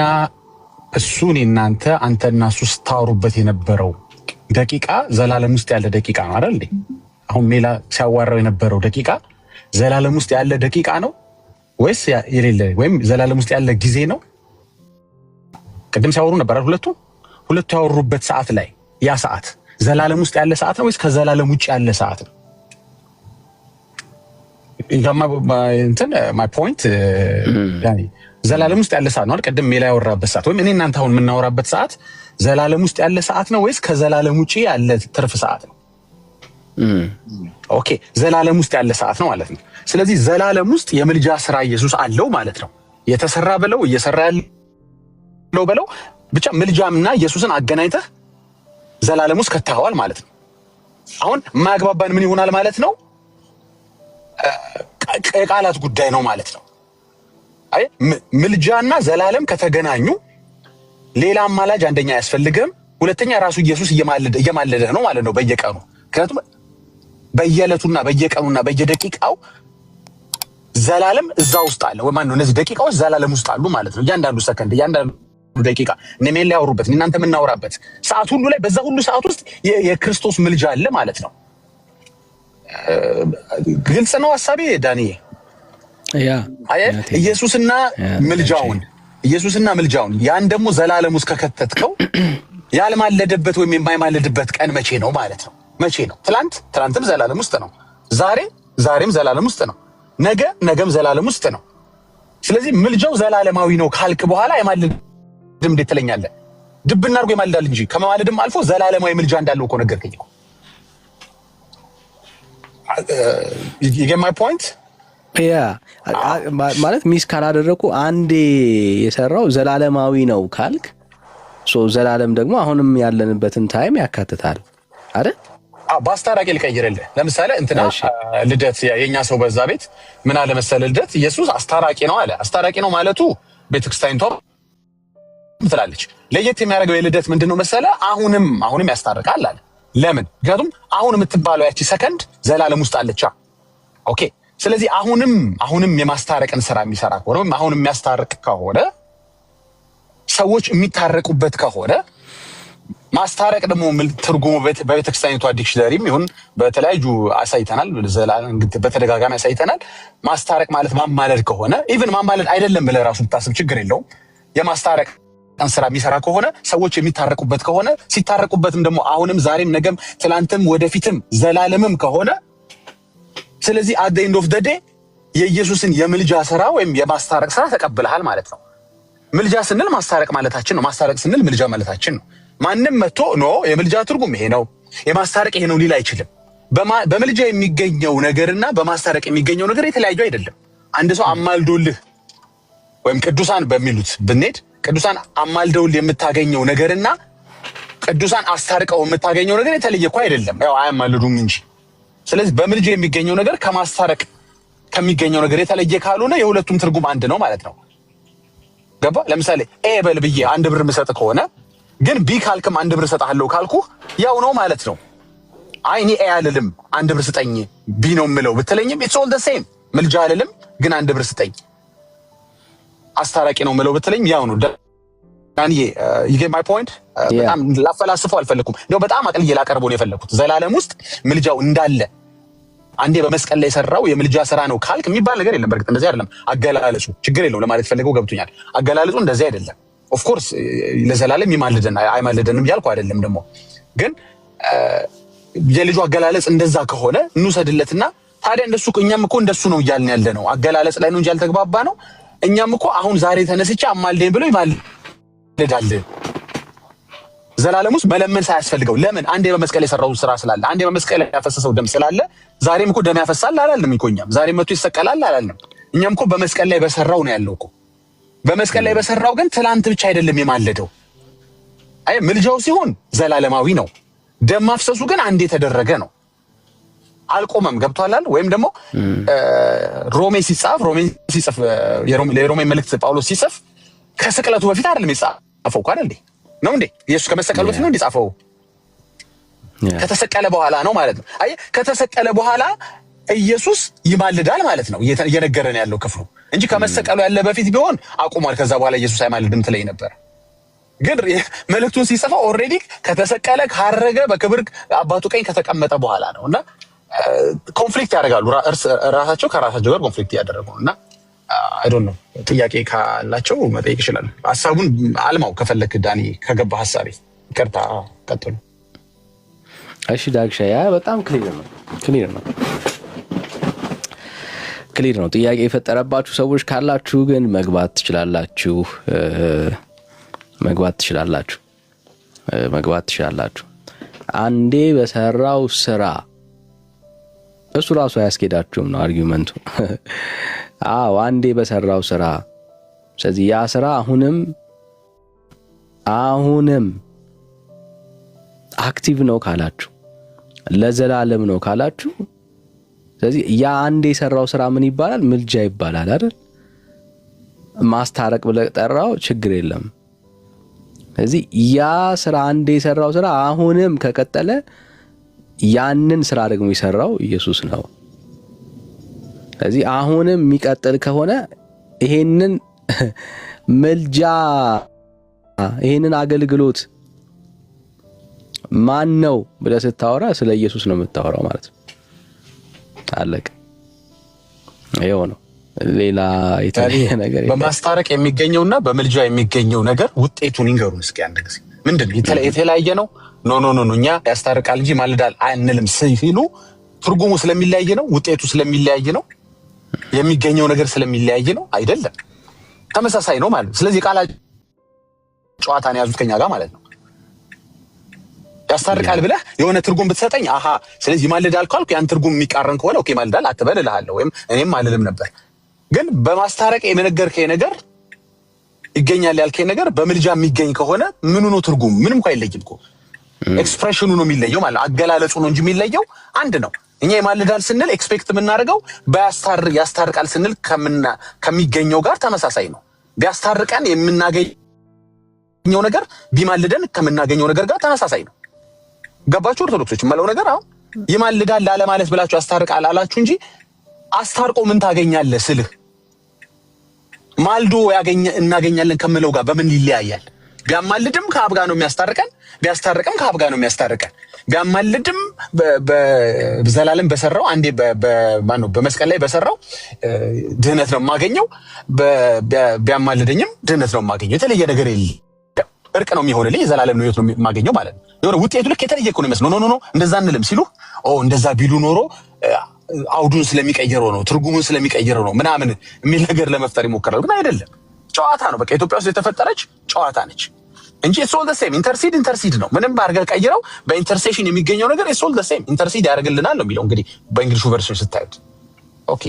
እሱ እናንተ አንተና እሱ ስታወሩበት የነበረው ደቂቃ ዘላለም ውስጥ ያለ ደቂቃ ነው አይደል? አሁን ሜላ ሲያዋራው የነበረው ደቂቃ ዘላለም ውስጥ ያለ ደቂቃ ነው ወይስ የሌለ? ወይም ዘላለም ውስጥ ያለ ጊዜ ነው? ቅድም ሲያወሩ ነበር ሁለቱ ያወሩበት ሰዓት ላይ ያ ሰዓት ዘላለም ውስጥ ያለ ሰዓት ነው ወይስ ከዘላለም ውጭ ያለ ሰዓት ነው? ማይ ፖይንት ያኒ ዘላለም ውስጥ ያለ ሰዓት ነው አይደል? ቅድም ሜላ ያወራበት ሰዓት ወይም እኔ እናንተ አሁን የምናወራበት ሰዓት ዘላለም ውስጥ ያለ ሰዓት ነው ወይስ ከዘላለም ውጪ ያለ ትርፍ ሰዓት ነው? ኦኬ፣ ዘላለም ውስጥ ያለ ሰዓት ነው ማለት ነው። ስለዚህ ዘላለም ውስጥ የምልጃ ስራ ኢየሱስ አለው ማለት ነው። የተሰራ በለው እየሰራ ያለው በለው ብቻ ምልጃምና ኢየሱስን አገናኝተህ ዘላለም ውስጥ ከተዋል ማለት ነው። አሁን ማግባባን ምን ይሆናል ማለት ነው? የቃላት ጉዳይ ነው ማለት ነው። አይ ምልጃና ዘላለም ከተገናኙ ሌላ አማላጅ አንደኛ አያስፈልግም፣ ሁለተኛ ራሱ ኢየሱስ እየማለደ ነው ማለት ነው በየቀኑ። ምክንያቱም በየዕለቱና በየቀኑና በየደቂቃው ዘላለም እዛ ውስጥ አለ ወይ ማን ነው? እነዚህ ደቂቃዎች ዘላለም ውስጥ አሉ ማለት ነው። እያንዳንዱ ሰከንድ፣ እያንዳንዱ ደቂቃ እነሜን ሊያወሩበት እናንተ የምናወራበት ሰዓት ሁሉ ላይ በዛ ሁሉ ሰዓት ውስጥ የክርስቶስ ምልጃ አለ ማለት ነው። ግልጽ ነው ሐሳቤ ዳንኤ? ኢየሱስና ምልጃውን ያን ደግሞ ዘላለም ውስጥ ከከተትከው ያልማለደበት ወይም የማይማለድበት ቀን መቼ ነው ማለት ነው? መቼ ነው? ትላንትም ዘላለም ውስጥ ነው። ዛሬም ዘላለም ውስጥ ነው። ነገም ዘላለም ውስጥ ነው። ስለዚህ ምልጃው ዘላለማዊ ነው ካልክ በኋላ የማልድም እንዴት ትለኛለህ? ድብና አድርጎ ይማልዳል እንጂ ከመማለድም አልፎ ዘላለማዊ ምልጃ እንዳለው እኮ ነገርከኝ እኮ። you get my point? ማለት ሚስ ካላደረኩ አንዴ የሰራው ዘላለማዊ ነው ካልክ ዘላለም ደግሞ አሁንም ያለንበትን ታይም ያካትታል አይደል? በአስታራቂ ልቀይርልህ። ለምሳሌ እንትና ልደት የኛ ሰው በዛ ቤት ምን አለ መሰለህ፣ ልደት ኢየሱስ አስታራቂ ነው አለ። አስታራቂ ነው ማለቱ ቤተክርስቲያኒቷ ትላለች። ለየት የሚያደርገው የልደት ምንድነው መሰለህ? አሁንም ያስታርቃል አለ። ለምን? ምክንያቱም አሁን የምትባለው ያቺ ሰከንድ ዘላለም ውስጥ አለቻ። ኦኬ። ስለዚህ አሁንም የማስታረቅን ስራ የሚሰራ ከሆነ ወይም አሁንም የሚያስታርቅ ከሆነ ሰዎች የሚታረቁበት ከሆነ ማስታረቅ ደግሞ ትርጉሙ በቤተክርስቲያኒቷ ዲክሽነሪም ይሁን በተለያዩ አሳይተናል፣ በተደጋጋሚ አሳይተናል። ማስታረቅ ማለት ማማለድ ከሆነ ኢቭን ማማለድ አይደለም ብለህ ራሱ ብታስብ ችግር የለውም። የማስታረቅ ስራ የሚሰራ ከሆነ ሰዎች የሚታረቁበት ከሆነ ሲታረቁበትም ደግሞ አሁንም ዛሬም ነገም ትላንትም ወደፊትም ዘላለምም ከሆነ ስለዚህ at the end of the day የኢየሱስን የምልጃ ስራ ወይም የማስታረቅ ስራ ተቀብለሃል ማለት ነው። ምልጃ ስንል ማስታረቅ ማለታችን ነው። ማስታረቅ ስንል ምልጃ ማለታችን ነው። ማንም መጥቶ የምልጃ ትርጉም ይሄ ነው የማስታረቅ ይሄ ነው ሊል አይችልም። በምልጃ የሚገኘው ነገርና በማስታረቅ የሚገኘው ነገር የተለያዩ አይደለም። አንድ ሰው አማልዶልህ ወይም ቅዱሳን በሚሉት ብንሄድ ቅዱሳን አማልደውልህ የምታገኘው ነገርና ቅዱሳን አስታርቀው የምታገኘው ነገር የተለየ እኮ አይደለም። ያው አያማልዱም እንጂ። ስለዚህ በምልጃ የሚገኘው ነገር ከማስታረቅ ከሚገኘው ነገር የተለየ ካልሆነ የሁለቱም ትርጉም አንድ ነው ማለት ነው። ገባ? ለምሳሌ ኤ በል ብዬ 1 ብር ምሰጥ ከሆነ ግን ቢ ካልክም 1 ብር ሰጣለሁ ካልኩ ያው ነው ማለት ነው። አይ እኔ ኤ አልልም 1 ብር ስጠኝ ቢ ነው የምለው ብትለኝም it's all the same። ምልጃ አልልም ግን 1 ብር ስጠኝ አስታራቂ ነው የምለው ብትለኝ ያው ነው። ዳንዬ you get my point? በጣም ላፈላስፈው አልፈለኩም። ነው በጣም አቅልዬ ላቀርበው ነው የፈለኩት። ዘላለም ውስጥ ምልጃው እንዳለ አንዴ በመስቀል ላይ የሰራው የምልጃ ስራ ነው ካልክ የሚባል ነገር የለም። በርግጥ እንደዚህ አይደለም አገላለጹ፣ ችግር የለውም ለማለት ፈልገው ገብቶኛል። አገላለጹ እንደዚህ አይደለም። ኦፍ ኮርስ ለዘላለም ይማልደን አይማልደንም ያልኩ አይደለም። ደግሞ ግን የልጁ አገላለጽ እንደዛ ከሆነ እንውሰድለትና ታዲያ እኛም እኮ እንደሱ ነው እያልን ያለ ነው። አገላለጽ ላይ ነው እንጂ ያልተግባባ ነው። እኛም እኮ አሁን ዛሬ ተነስቼ አማልደኝ ብሎ ይማልዳል። ዘላለም ውስጥ መለመን ሳያስፈልገው ለምን? አንዴ በመስቀል የሰራው ስራ ስላለ፣ አንዴ በመስቀል ያፈሰሰው ደም ስላለ ዛሬም እኮ ደም ያፈሳል አላልንም እኮ እኛም። ዛሬም መጥቶ ይሰቀላል አላልንም እኛም እኮ በመስቀል ላይ በሰራው ነው ያለው እኮ። በመስቀል ላይ በሰራው ግን ትላንት ብቻ አይደለም የማለደው። አይ ምልጃው ሲሆን ዘላለማዊ ነው። ደም ማፍሰሱ ግን አንዴ የተደረገ ነው፣ አልቆመም። ገብቷል? ወይም ደግሞ ሮሜ ሲጽፍ የሮሜ መልእክት ጳውሎስ ሲጽፍ ከስቅለቱ በፊት አይደለም የጻፈው እኮ አይደል ነው እንዴ? ኢየሱስ ከመሰቀሉ በፊት ነው እንዴ ጻፈው? ከተሰቀለ በኋላ ነው ማለት ነው። አይ ከተሰቀለ በኋላ ኢየሱስ ይማልዳል ማለት ነው እየነገረን ያለው ክፍሉ እንጂ ከመሰቀሉ ያለ በፊት ቢሆን አቁሟል። ከዛ በኋላ ኢየሱስ አይማልድም ትለኝ ነበር። ግን መልእክቱን ሲጽፈው ኦልሬዲ ከተሰቀለ ካረገ በክብር አባቱ ቀኝ ከተቀመጠ በኋላ ነውና ኮንፍሊክት ያደርጋሉ። ራሳቸው ከራሳቸው ጋር ኮንፍሊክት ያደረጉ እና አይ ዶንት ኖ ጥያቄ ካላቸው መጠየቅ ይችላል። ሐሳቡን አልማው ከፈለክ ዳኒ ከገባ ሐሳቤ ይቅርታ ቀጥሉ። እሺ ዳግሻ ያ በጣም ክሊር ነው። ጥያቄ የፈጠረባችሁ ሰዎች ካላችሁ ግን መግባት ትችላላችሁ። አንዴ በሰራው ስራ እሱ ራሱ አያስኬዳችሁም ነው አርጊውመንቱ። አዎ አንዴ በሰራው ስራ። ስለዚህ ያ ስራ አሁንም አክቲቭ ነው ካላችሁ፣ ለዘላለም ነው ካላችሁ፣ ስለዚህ ያ አንዴ የሰራው ስራ ምን ይባላል? ምልጃ ይባላል አይደል? ማስታረቅ ብለህ ጠራው ችግር የለም። ስለዚህ ያ ስራ አንዴ የሰራው ስራ አሁንም ከቀጠለ ያንን ስራ ደግሞ የሰራው ኢየሱስ ነው። ስለዚህ አሁንም የሚቀጥል ከሆነ ይሄንን መልጃ ይሄንን አገልግሎት ማን ነው ብለህ ስታወራ ስለ ኢየሱስ ነው የምታወራው ማለት ነው። አለቀ። ይሄው ነው። ሌላ የተለየ ነገር በማስታረቅ የሚገኘውና በመልጃ የሚገኘው ነገር ውጤቱን ይንገሩን እስኪ አንድ ጊዜ። ምንድነው የተለያየ ነው? ኖ እኛ ያስታርቃል እንጂ ማልዳል አንልም ሲሉ ትርጉሙ ስለሚለያየ ነው? ውጤቱ ስለሚለያየ ነው? የሚገኘው ነገር ስለሚለያየ ነው? አይደለም፣ ተመሳሳይ ነው ማለት ነው። ስለዚህ ቃላ ጨዋታን ያዙት ከኛ ጋር ማለት ነው። ያስታርቃል ብለህ የሆነ ትርጉም ብትሰጠኝ አሃ ስለዚህ ማልዳል ካልኩ ያን ትርጉም የሚቃረን ከሆነ ኦኬ ማልዳል አትበል እልሃለሁ፣ ወይም እኔም አልልም ነበር። ግን በማስታረቅ የነገርከኝ ነገር ይገኛል ያልከኝ ነገር በምልጃ የሚገኝ ከሆነ ምኑ ነው ትርጉም? ምንም እንኳን አይለይም እኮ ኤክስፕሬሽኑ ነው የሚለየው ማለት ነው። አገላለጹ ነው እንጂ የሚለየው አንድ ነው። እኛ የማልዳል ስንል ኤክስፔክት የምናደርገው ያስታርቃል ስንል ከሚገኘው ጋር ተመሳሳይ ነው። ቢያስታርቀን የምናገኘው ነገር ቢማልደን ከምናገኘው ነገር ጋር ተመሳሳይ ነው። ገባችሁ ኦርቶዶክሶች? የማለው ነገር አሁን ይማልዳል ላለ ማለት ብላችሁ ያስታርቃል አላችሁ እንጂ አስታርቆ ምን ታገኛለህ ስልህ ማልዶ እናገኛለን ከምለው ጋር በምን ይለያያል? ቢያማልድም ከአብ ጋር ነው የሚያስታርቀን፣ ቢያስታርቅም ከአብ ጋር ነው የሚያስታርቀን። ቢያማልድም በዘላለም በሰራው አንዴ በመስቀል ላይ በሰራው ድህነት ነው የማገኘው፣ ቢያማልደኝም ድህነት ነው የማገኘው። የተለየ ነገር የለም። እርቅ ነው የሚሆንልኝ፣ የዘላለም ሕይወት ነው የማገኘው ማለት ነው። የሆነ ውጤቱ ልክ የተለየ እኮ ነው የሚመስለው። ኖ እንደዛ እንልም ሲሉ እንደዛ ቢሉ ኖሮ አውዱን ስለሚቀየረው ነው ትርጉሙን ስለሚቀየረው ነው ምናምን የሚል ነገር ለመፍጠር ይሞክራሉ። ግን አይደለም፣ ጨዋታ ነው። በቃ ኢትዮጵያ ውስጥ የተፈጠረች ጨዋታ ነች እንጂ ኢትስ ኦል ዘ ሴም። ኢንተርሲድ ነው። ምንም አድርገህ ቀይረው በኢንተርሴሽን የሚገኘው ነገር ኢትስ ኦል ዘ ሴም። ኢንተርሲድ ያደርግልናል ነው የሚለው እንግዲህ በእንግሊሹ ቨርሽን ስታዩት። ኦኬ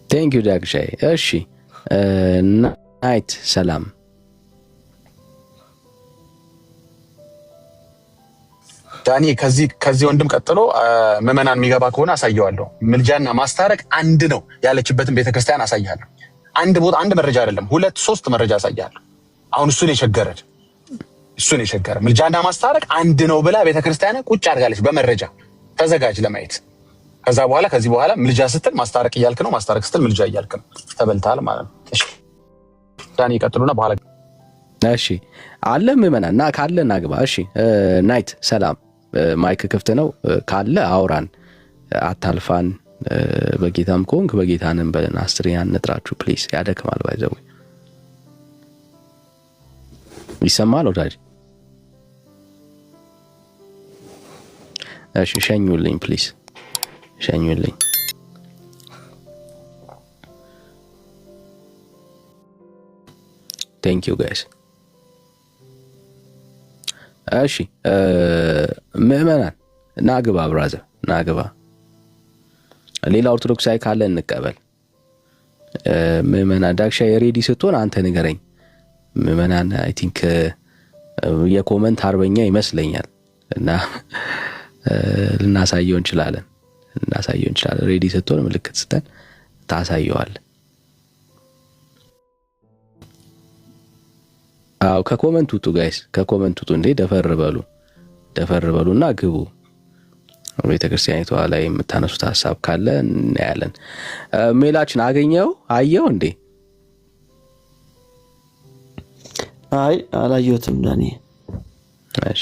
ቴንክ ዩ ዳግሻይ። እሺ ናይት ሰላም። ዳኒ ከዚህ ወንድም ቀጥሎ ምዕመናን የሚገባ ከሆነ አሳየዋለሁ። ምልጃና ማስታረቅ አንድ ነው ያለችበትን ቤተክርስቲያን አሳያለሁ። አንድ መረጃ አይደለም 2-3 መረጃ አሳያለሁ። አሁን እሱን የሸገረ ምልጃና ማስታረቅ አንድ ነው ብላ ቤተክርስቲያን ቁጭ አድርጋለች በመረጃ። ተዘጋጅ ለማየት። ከዚህ በኋላ ምልጃ ስትል ማስታረቅ እያልክ ነው፣ ማስታረቅ ስትል ምልጃ እያልክ ነው። ተበልተሃል ማለት ነው። እሺ ዳኒ ቀጥሉና በኋላ እሺ አለ ምዕመናን እና ካለ እናግባ። እሺ ናይት ሰላም። ማይክ ክፍት ነው። ካለ አውራን፣ አታልፋን። በጌታም ኮንክ በጌታንም በለን። አስትሪያን ነጥራችሁ ፕሊስ። ያደክማል። ባይዘው ይሰማል ወዳጅ። እሺ ሸኙልኝ ፕሊስ፣ ሸኙልኝ። ቴንክ ዩ ጋይስ። እሺ ምዕመናን ናግባ፣ ብራዘር ናግባ። ሌላ ኦርቶዶክሳዊ ካለ እንቀበል። ምዕመናን ዳግሻይ ሬዲ ስትሆን አንተ ንገረኝ። ምዕመናን አይ ቲንክ የኮመንት አርበኛ ይመስለኛል እና ልናሳየው እንችላለን። ሬዲ ስትሆን ምልክት ስተን ታሳየዋል። አው ከኮመንት ውጡ ጋይስ፣ ከኮመንት ውጡ። እንዴ ደፈር በሉና ግቡ። ቤተክርስቲያኒቷ ላይ የምታነሱት ሐሳብ ካለ እናያለን። ሜላችን አየው እንዴ? አይ አላየሁትም ዳኒ። እሺ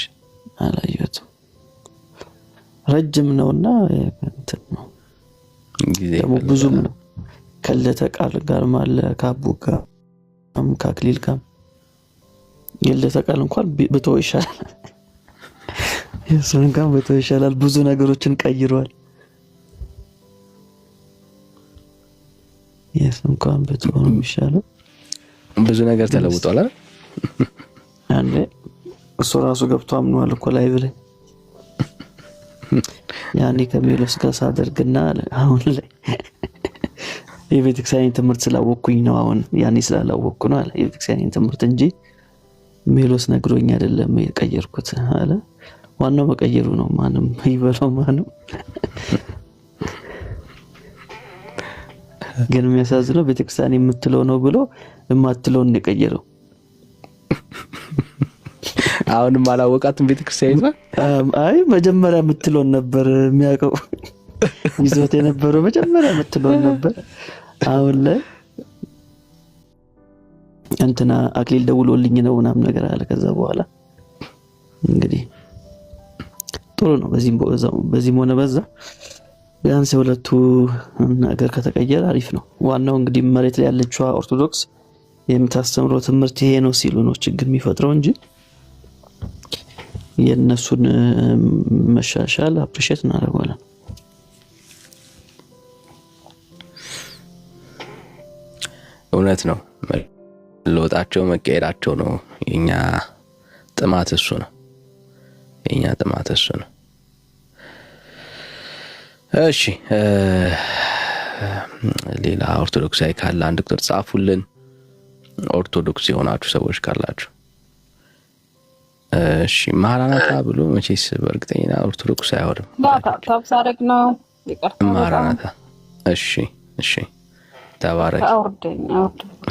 አላየሁትም። ረጅም ነውና እንትን ነው ደግሞ ብዙም ነው። ከለተ ቃል ጋር ማለ ካቡ ጋር ከአክሊል ጋር የለተ ቃል እንኳን ብተው ይሻላል። የሱን እንኳን ብተው ይሻላል። ብዙ ነገሮችን ቀይሯል። የሱን እንኳን ብተው ነው ይሻላል። ብዙ ነገር ተለውጧል አይደል? አንዴ እሱ ራሱ ገብቶ አምኗል እኮ ላይ ብለ ያኔ ከሜሎስ ጋር ሳደርግና አሁን ላይ የቤተክርስቲያን ትምህርት ስላወቅኩኝ ነው። አሁን ያኔ ስላላወቅኩ ነው አለ የቤተክርስቲያን ትምህርት እንጂ ሜሎስ ነግሮኝ አይደለም የቀየርኩት አለ። ዋናው መቀየሩ ነው። ማንም ይበለው ማንም። ግን የሚያሳዝነው ቤተክርስቲያን የምትለው ነው ብሎ የማትለው እንደቀየረው። አሁንም አላወቃትም ቤተክርስቲያኒቷ። አይ መጀመሪያ የምትለውን ነበር የሚያውቀው ይዞት የነበረው መጀመሪያ የምትለውን ነበር። አሁን ላይ እንትና አክሊል ደውሎልኝ ነው ምናምን ነገር አለ። ከዛ በኋላ እንግዲህ ጥሩ ነው። በዚህም ሆነ በዛ ቢያንስ የሁለቱ ነገር ከተቀየረ አሪፍ ነው። ዋናው እንግዲህ መሬት ላይ ያለችው ኦርቶዶክስ የምታስተምረው ትምህርት ይሄ ነው ሲሉ ነው ችግር የሚፈጥረው እንጂ የእነሱን መሻሻል አፕሪሼት እናደርጋለን። እውነት ነው። ለውጣቸው መቀየራቸው ነው የኛ ጥማት እሱ ነው። የኛ ጥማት እሱ ነው። እሺ ሌላ ኦርቶዶክሳዊ ካለ አንድ ቁጥር ጻፉልን። ኦርቶዶክስ የሆናችሁ ሰዎች ካላችሁ እሺ ማራናታ ብሎ መቼስ በእርግጠኛ ኦርቶዶክስ አይሆንም። ታብሳረግ ነው ይቀርታ ማራናታ። እሺ ተባረክ።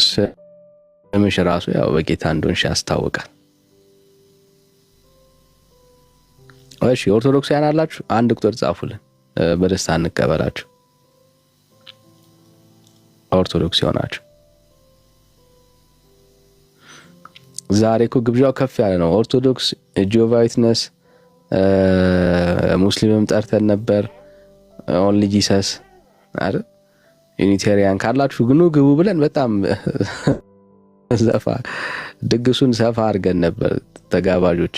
ስምሽ ራሱ ያው በጌታ እንደሆንሽ ያስታውቃል። እሺ ኦርቶዶክሳውያን አላችሁ አንድ ቁጥር ጻፉልን፣ በደስታ እንቀበላችሁ። ኦርቶዶክስ የሆናችሁ ዛሬ እኮ ግብዣው ከፍ ያለ ነው። ኦርቶዶክስ፣ ጂኦቫ ዊትነስ፣ ሙስሊምም ጠርተን ነበር። ኦንሊ ጂሰስ አይደል? ዩኒቴሪያን ካላችሁ ግኑ ግቡ ብለን በጣም ድግሱን ሰፋ አድርገን ነበር ተጋባዦች።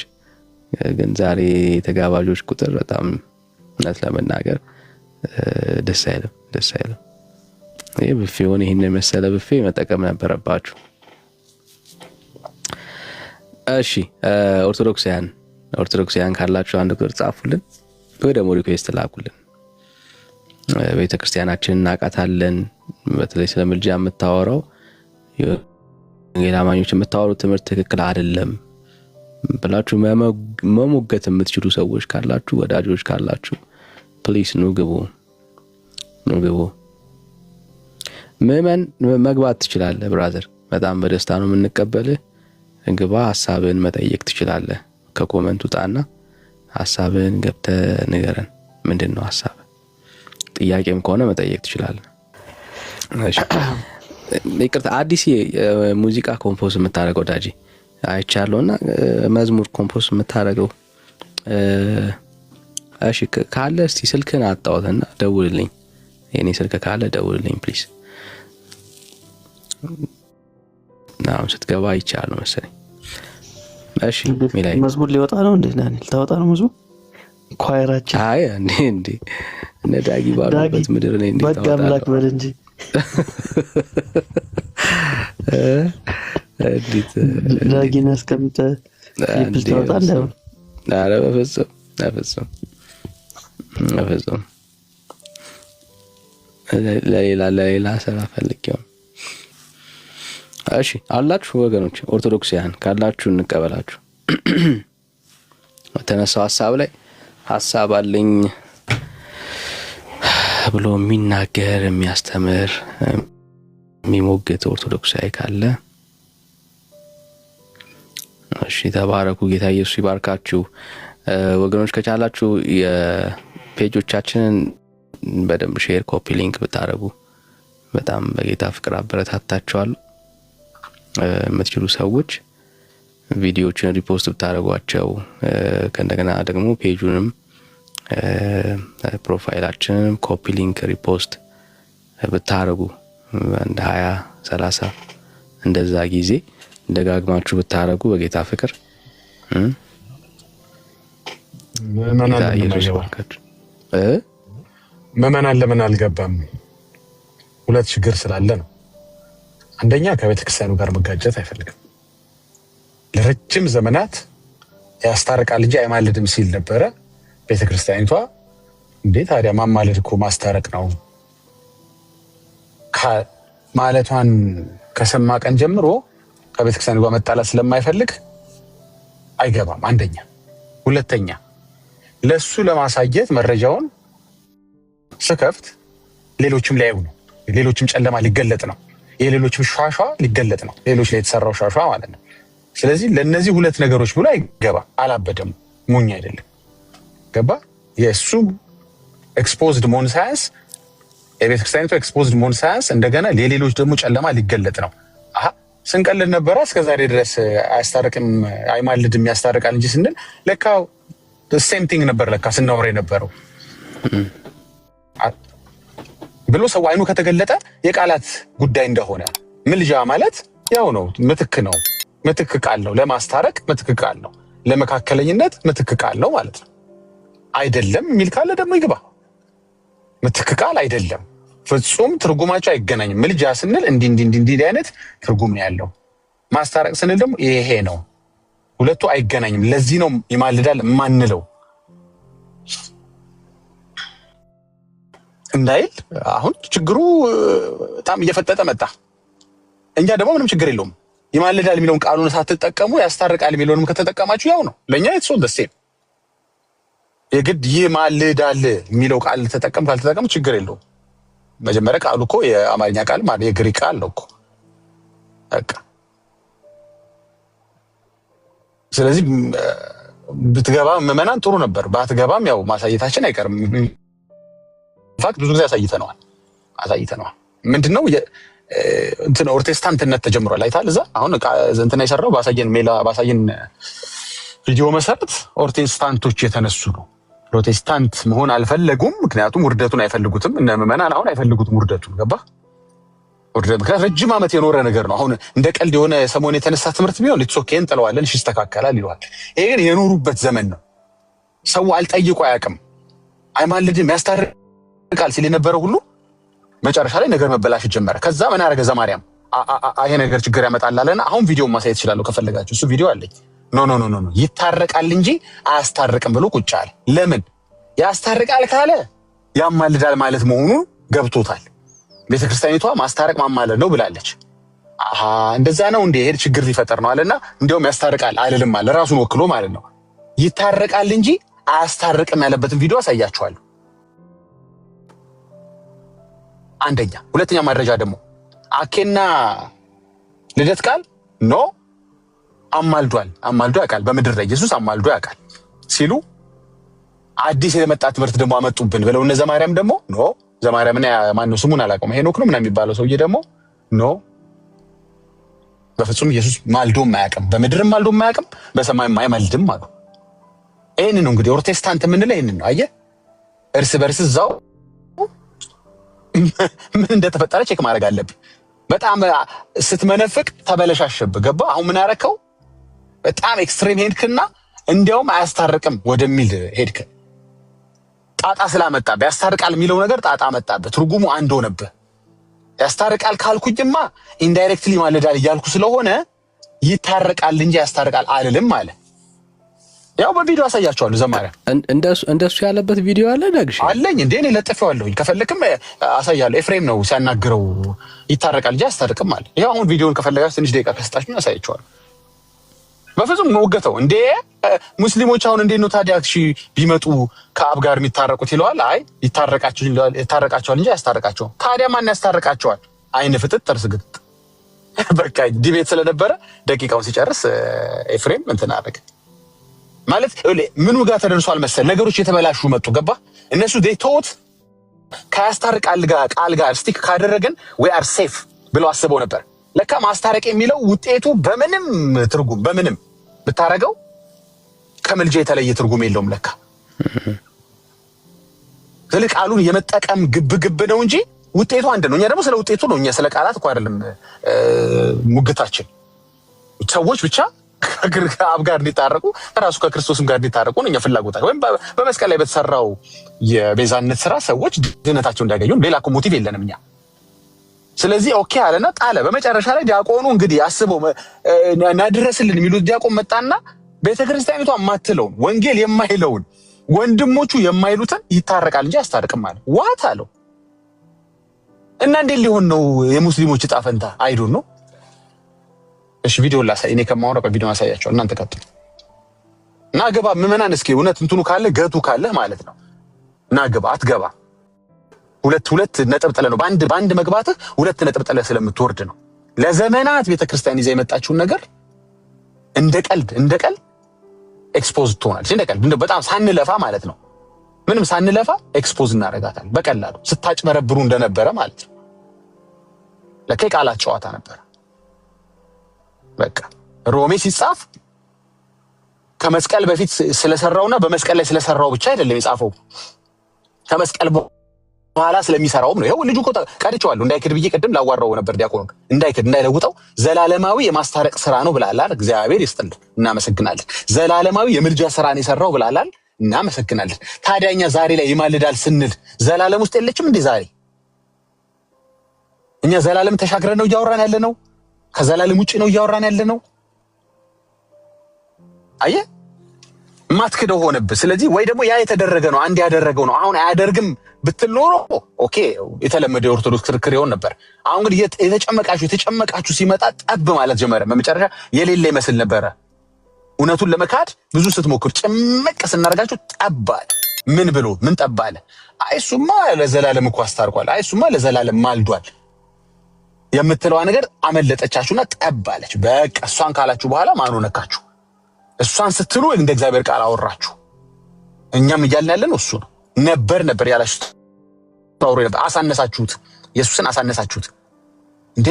ግን ዛሬ ተጋባዦች ቁጥር በጣም እውነት ለመናገር ደስ አይልም። ይሄ ብፌውን ይሄን መሰለ ብፌ መጠቀም ነበረባችሁ። እሺ ኦርቶዶክሳውያን ካላችሁ አንድ ቁጥር ጻፉልን ወይ ደግሞ ሪኩዌስት ላኩልን። ቤተክርስቲያናችንን እናቃታለን። በተለይ ስለ ምልጃ የምታወራው የወንጌል አማኞች የምታወሩት ትምህርት ትክክል አይደለም ብላችሁ መሞገት የምትችሉ ሰዎች ካላችሁ፣ ወዳጆች ካላችሁ ፕሊስ ኑ ግቡ። ምዕመን መግባት ትችላለህ ብራዘር፣ በጣም በደስታ ነው የምንቀበልህ። ግባ፣ ሐሳብን መጠየቅ ትችላለህ። ከኮመንቱ ጣና ሐሳብን ገብተህ ንገረን። ምንድነው ሐሳብ? ጥያቄም ከሆነ መጠየቅ ትችላለህ። እሺ ይቅርታ፣ አዲስ ሙዚቃ ኮምፖዝ የምታደርገው ዳጂ አይቻለውና መዝሙር ኮምፖዝ የምታደርገው እሺ ካለ እስቲ ስልክን አጣውትና ደውልልኝ። የኔ ስልክ ካለ ደውልልኝ ፕሊዝ። ናው ስትገባ ይቻላል መሰለኝ። እሺ ሚላይ መዝሙር ሊወጣ ነው እንዴ? ዳንኤል ታወጣ ነው መዝሙር ኳየራችን? አይ እንዴ ነዳጊ ባሉበት ምድር ላይ እንዴ ታወጣ? በጋምላክ በል እንጂ እንዴት ዳጊን አስቀምጠህ ይብል ታወጣ ነው? ኧረ በፍጹም ለሌላ ስራ ፈልጌው። እሺ አላችሁ ወገኖች ኦርቶዶክሳውያን ካላችሁ እንቀበላችሁ። ተነሳው ሐሳብ ላይ ሐሳብ አለኝ ብሎ የሚናገር የሚያስተምር የሚሞግት ኦርቶዶክሳዊ ካለ እሺ ተባረኩ። ጌታ ኢየሱስ ይባርካችሁ ወገኖች። ከቻላችሁ የፔጆቻችንን በደንብ ሼር፣ ኮፒ ሊንክ ብታረጉ በጣም በጌታ ፍቅር አበረታታችኋለሁ። የምትችሉ ሰዎች ቪዲዮዎችን ሪፖስት ብታረጓቸው፣ ከእንደገና ደግሞ ፔጁንም ፕሮፋይላችንን ኮፒ ሊንክ ሪፖስት ብታረጉ እንደ 20-30 እንደዛ ጊዜ ደጋግማችሁ ብታረጉ በጌታ ፍቅር ምዕመናን ለምን አልገባም? ሁለት ችግር ስላለ ነው። አንደኛ ከቤተ ክርስቲያኑ ጋር መጋጨት አይፈልግም። ለረጅም ዘመናት ያስታርቃል እንጂ አይማልድም ሲል ነበረ። ቤተ ክርስቲያኒቷ እንዴ ታዲያ ማማለድ እኮ ማስታረቅ ነው ማለቷን ከሰማ ቀን ጀምሮ ከቤተ ክርስቲያኑ ጋር መጣላት ስለማይፈልግ አይገባም። አንደኛ። ሁለተኛ ለሱ ለማሳየት መረጃውን ስከፍት ሌሎችም ላይው ነው። ሌሎችም ጨለማ ሊገለጥ ነው። የሌሎችም ሻሻ ሊገለጥ ነው። ሌሎች ላይ የተሰራው ሻሻ ማለት ነው። ስለዚህ ለነዚህ ሁለት ነገሮች ብሎ አይገባ አላበደም ሞኝ አይደለም ገባ የሱ ኤክስፖዝድ መሆን ሳያንስ የቤተክርስቲያኒቱ ኤክስፖዝድ መሆን ሳያንስ እንደገና ለሌሎች ደግሞ ጨለማ ሊገለጥ ነው አሃ ስንቀልድ ነበር እስከዛሬ ድረስ አያስታርቅም አይማልድም ያስታርቃል እንጂ ስንል ለካ the same thing ነበር ለካ ስናወራ የነበረው ብሎ ሰው አይኑ ከተገለጠ የቃላት ጉዳይ እንደሆነ ምልጃ ማለት ያው ነው ምትክ ቃል ነው ለማስታረቅ ምትክ ቃል ነው ለመካከለኝነት ምትክ ቃል ነው ማለት ነው አይደለም የሚል ካለ ደግሞ ይግባ ምትክ ቃል አይደለም ፍጹም ትርጉማቸው አይገናኝም ምልጃ ስንል እንዲህ አይነት ትርጉም ነው ያለው ማስታረቅ ስንል ደግሞ ይሄ ነው ሁለቱ አይገናኝም ለዚህ ነው ይማልዳል ማንለው እንዳይል አሁን ችግሩ በጣም እየፈጠጠ መጣ እኛ ደግሞ ምንም ችግር የለውም ይማልዳል የሚለውን ቃሉን ሳትጠቀሙ ያስታርቃል የሚለውንም ከተጠቀማችሁ ያው ነው ለኛ it's all the same የግድ ይማልዳል የሚለው ቃል ተጠቀም ካልተጠቀም ችግር የለውም መጀመሪያ ቃሉ እኮ የአማርኛ ቃል ማለት የግሪክ ቃል ነው እኮ በቃ ስለዚህ ብትገባ መመናን ጥሩ ነበር ባትገባም ያው ማሳየታችን አይቀርም ፋክት ብዙ ጊዜ አሳይተነዋል ምንድነው እንትን ኦርቶዶክስነት ተጀምሯል አይታል እዛ አሁን እንትና የሰራው ባሳየን ቪዲዮ መሰረት ኦርቶዶክስቶች የተነሱ ነው ፕሮቴስታንት መሆን አልፈለጉም ምክንያቱም ውርደቱን አይፈልጉትም እና መመናን አሁን አይፈልጉትም ውርደቱን ገባ ምክንያቱም ረጅም ዓመት የኖረ ነገር ነው አሁን እንደ ቀልድ የሆነ ሰሞን የተነሳ ትምህርት ቢሆን ልትሶኬን ጥለዋለን እሺ ይስተካከላል ይሏል ይሄ ግን የኖሩበት ዘመን ነው ሰው አልጠይቁ አያውቅም አይማልድም ያስታርቃል ሲል የነበረው ሁሉ መጨረሻ ላይ ነገር መበላሸት ጀመረ ከዛ ምን አረገ ዘማርያም ይሄ ነገር ችግር ያመጣል አለና አሁን ቪዲዮ ማሳየት ይችላል ከፈለጋችሁ እሱ ቪዲዮ አለኝ ኖ ይታረቃል እንጂ አያስታርቅም ብሎ ቁጭ አለ ለምን ያስታርቃል ካለ ያማልዳል ማለት መሆኑን ገብቶታል ቤተክርስቲያኒቷ ማስታረቅ ማማለድ ነው ብላለች አሃ እንደዛ ነው እንደ ሄድ ችግር ሊፈጠር ነው አለና እንደውም ያስታርቃል አይደለም አለ ራሱን ወክሎ ማለት ነው ይታረቃል እንጂ አያስታርቅም ያለበትን ቪዲዮ አሳያችኋለሁ አንደኛ ሁለተኛ መረጃ ደግሞ አኬና ልደት ቃል ኖ አማልዶ ያውቃል በምድር ላይ ኢየሱስ አማልዶ ያውቃል ሲሉ አዲስ የመጣ ትምህርት ደግሞ አመጡብን ብለው እነ ዘማርያም ደግሞ ኖ ዘማርያምና ማን ነው ስሙን አላውቀውም ሄኖክ ነው ምናምን የሚባለው ሰውዬ ደግሞ ኖ በፍጹም ኢየሱስ ማልዶም አያውቅም በምድርም ማልዶም አያውቅም በሰማይም አይማልድም አሉ ይሄን ነው እንግዲህ ኦርቶዶክስታንት የምንለው ይሄን ነው አየህ እርስ በርስ እዛው ምን እንደተፈጠረ ቼክ ማድረግ አለብህ በጣም ስትመነፍቅ ተበለሻሸብህ ገባ አሁን ምን አረከው በጣም ኤክስትሪም ሄድክና እንዲያውም አያስታርቅም ወደሚል ሄድክ ጣጣ ስላመጣብህ ያስታርቃል የሚለው ነገር ጣጣ መጣብህ ትርጉሙ አንድ ሆነብህ ያስታርቃል ካልኩኝማ ኢንዳይሬክትሊ ማለዳል እያልኩ ስለሆነ ይታረቃል እንጂ ያስታርቃል አልልም አለ ያው በቪዲዮ አሳያችኋለሁ ዘማሪያ እንደሱ ያለበት ቪዲዮ አለ ደግሽ አለኝ እንዴ እኔ ለጥፌዋለሁኝ ከፈለክም አሳያለሁ ኤፍሬም ነው ሲያናግረው ይታረቃል እንጂ ያስታርቅም አለ ያው አሁን ቪዲዮውን ከፈለጋችሁ ትንሽ ደቂቃ ከስጣችሁ አሳያችኋለሁ በፍጹም ወገተው እንዴ ሙስሊሞች አሁን እንዴት ነው ታዲያ እሺ ቢመጡ ከአብ ጋር የሚታረቁት ይለዋል አይ ይታረቃቸዋል እንጂ ያስታርቃቸው ታዲያ ማን ያስታርቃቸዋል አይን ፍጥጥ ጥርስ ግጥ በቃ ዲቤት ስለነበረ ደቂቃውን ሲጨርስ ኤፍሬም እንትን አደረገ ማለት ምኑ ጋር ተደርሷል መሰል ነገሮች የተበላሹ መጡ ገባ እነሱ ዴቶት ካያስታርቃል ጋር ቃል ጋር ስቲክ ካደረገን we are safe ብለው አስበው ነበር ለካ ማስታረቅ የሚለው ውጤቱ በምንም ትርጉም በምንም ብታረገው ከመልጃ የተለየ ትርጉም የለውም ለካ ቃሉን የመጠቀም ግብ ነው እንጂ ውጤቱ አንድ ነው እኛ ደግሞ ስለ ውጤቱ ነው እኛ ስለ ቃላት እኮ አይደለም ሙግታችን ሰዎች ብቻ ከአብ ጋር እንዲታረቁ ራሱ ከክርስቶስም ጋር እንዲታረቁ ነው እኛ ፍላጎታችን ወይም በመስቀል ላይ በተሰራው የቤዛነት ስራ ሰዎች ድነታቸውን እንዲያገኙ ሌላ እኮ ሞቲቭ የለንም እኛ ስለዚህ ኦኬ አለና ጣለ በመጨረሻ ላይ ዲያቆኑ እንግዲህ አስበው ናድረስልን የሚሉት ዲያቆን መጣና ቤተክርስቲያኒቷ ማትለውን ወንጌል የማይለውን ወንድሞቹ የማይሉትን ይታረቃል እንጂ ያስታርቅም ማለት ዋት አለው እና እንዴት ሊሆን ነው የሙስሊሞች ዕጣ ፈንታ አይዶን ነው እሺ ቪዲዮ ላሳይ እኔ ከማወራው በቪዲዮ አሳያቸው እናንተ ቀጥሉ እና ገባ ምመናን እስኪ እውነት እንትኑ ካለ ገቱ ካለ ማለት ነው እና ገባ አትገባ ሁለት ነጥብ ጥለ ነው በአንድ መግባትህ ሁለት ነጥብ ጥለ ስለምትወርድ ነው ለዘመናት ቤተክርስቲያን ይዘ የመጣችውን ነገር እንደ ቀልድ ኤክስፖዝ ትሆናለች። እንደ ቀልድ በጣም ሳንለፋ ማለት ነው። ምንም ሳንለፋ ኤክስፖዝ እናደርጋታለን በቀላሉ ስታጭበረብሩ እንደነበረ ማለት ነው። ለከ ቃላት ጨዋታ ነበር። በቃ ሮሜ ሲጻፍ ከመስቀል በፊት ስለሰራውና በመስቀል ላይ ስለሰራው ብቻ አይደለም የጻፈው ከመስቀል በኋላ ስለሚሰራውም ነው። ይሄው ልጁ እኮ ቀድቼዋለሁ እንዳይክድ ብዬ ቅድም ላዋራው ነበር ዲያቆን እንዳይክድ እንዳይለውጠው ዘላለማዊ የማስታረቅ ስራ ነው ብላላል። እግዚአብሔር ይስጥልን እናመሰግናለን። ዘላለማዊ የምልጃ ስራ ነው የሰራው ብላላል። እናመሰግናለን። ታዲያኛ ዛሬ ላይ ይማልዳል ስንል ዘላለም ውስጥ የለችም እንዴ? ዛሬ እኛ ዘላለም ተሻግረን ነው እያወራን ያለ ነው? ከዘላለም ውጪ ነው እያወራን ያለ ነው? አየህ ማትክደው ሆነብህ። ስለዚህ ወይ ደግሞ ያ የተደረገ ነው አንድ ያደረገው ነው አሁን አያደርግም ብትል ኖሮ ኦኬ የተለመደ የኦርቶዶክስ ክርክር ይሆን ነበር። አሁን ግን የተጨመቃችሁ ሲመጣ ጠብ ማለት ጀመረ። በመጨረሻ የሌለ ይመስል ነበረ። እውነቱን ለመካድ ብዙ ስትሞክር ጭምቅ ስናደርጋችሁ ጠብ አለ። ምን ብሎ ምን ጠብ አለ? አይ እሱማ ለዘላለም እኮ አስታርቋል፣ አይ እሱማ ለዘላለም ማልዷል የምትለዋ ነገር አመለጠቻችሁና ጠብ አለች። በቃ እሷን ካላችሁ በኋላ ማኑ ነካችሁ። እሷን ስትሉ እንደ እግዚአብሔር ቃል አወራችሁ። እኛም እያልን ያለን እሱ ነው። ነበር ያላችሁት ታውሩ ነበር። አሳነሳችሁት፣ ኢየሱስን አሳነሳችሁት። እንዴ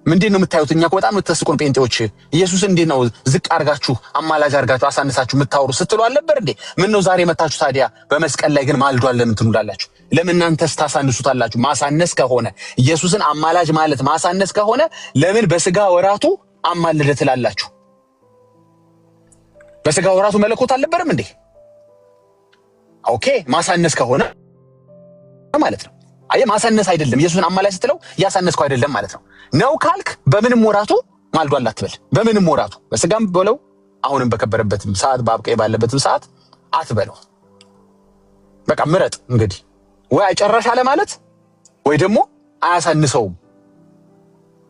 ምንድን ነው የምታዩት? እኛ እኮ በጣም ተስቆን ጴንጤዎች ኢየሱስን እንዴት ነው ዝቅ አርጋችሁ አማላጅ አርጋችሁ አሳነሳችሁ የምታወሩ ስትሉ አልነበር እንዴ? ምን ነው ዛሬ መታችሁ ታዲያ በመስቀል ላይ ግን ማልዷል ለምን ትሉላላችሁ? ለምን እናንተስ ታሳንሱታላችሁ? ማሳነስ ከሆነ ኢየሱስን አማላጅ ማለት ማሳነስ ከሆነ ለምን በስጋ ወራቱ አማለደ ትላላችሁ? በስጋ ወራቱ መለኮት አልነበረም እንዴ? ኦኬ ማሳነስ ከሆነ ማለት ነው። አየ ማሳነስ አይደለም። ኢየሱስን አማላጅ ስትለው ያሳነስከው አይደለም ማለት ነው። ነው ካልክ በምንም ወራቱ ማልዷል አትበል። በምንም ወራቱ በስጋም በለው አሁንም በከበረበትም ሰዓት በአብቀይ ባለበትም ሰዓት አትበለው። በቃ ምረጥ እንግዲህ ወይ አይጨራሽ አለ ማለት ወይ ደግሞ አያሳንሰውም።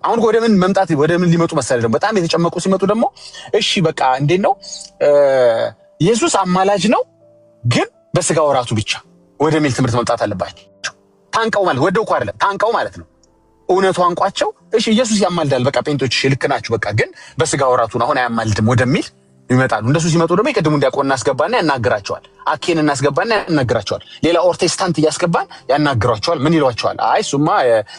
አሁን ወደ ምን ሊመጡ መሰለህ? ደግሞ በጣም የተጨመቁ ሲመጡ ደግሞ እሺ በቃ እንዴት ነው ኢየሱስ አማላጅ ነው ግን በስጋ ወራቱ ብቻ ወደሚል ትምህርት መምጣት አለባቸው። ታንቀው ማለት ወደው እኮ አይደለም ታንቀው ማለት ነው። እውነቱ አንቋቸው እሺ ኢየሱስ ያማልዳል በቃ ጴንጤዎች ልክ ናችሁ በቃ ግን በስጋ ወራቱ ነው አሁን አያማልድም ወደሚል ይመጣሉ። እንደሱ ሲመጡ ደግሞ የቀድሙ እንዲያቆን እናስገባና ያናግራቸዋል። አኬን እናስገባና ያናግራቸዋል። ሌላ ኦርቴስታንት እያስገባን ያናግራቸዋል። ምን ይሏቸዋል? አይ እሱማ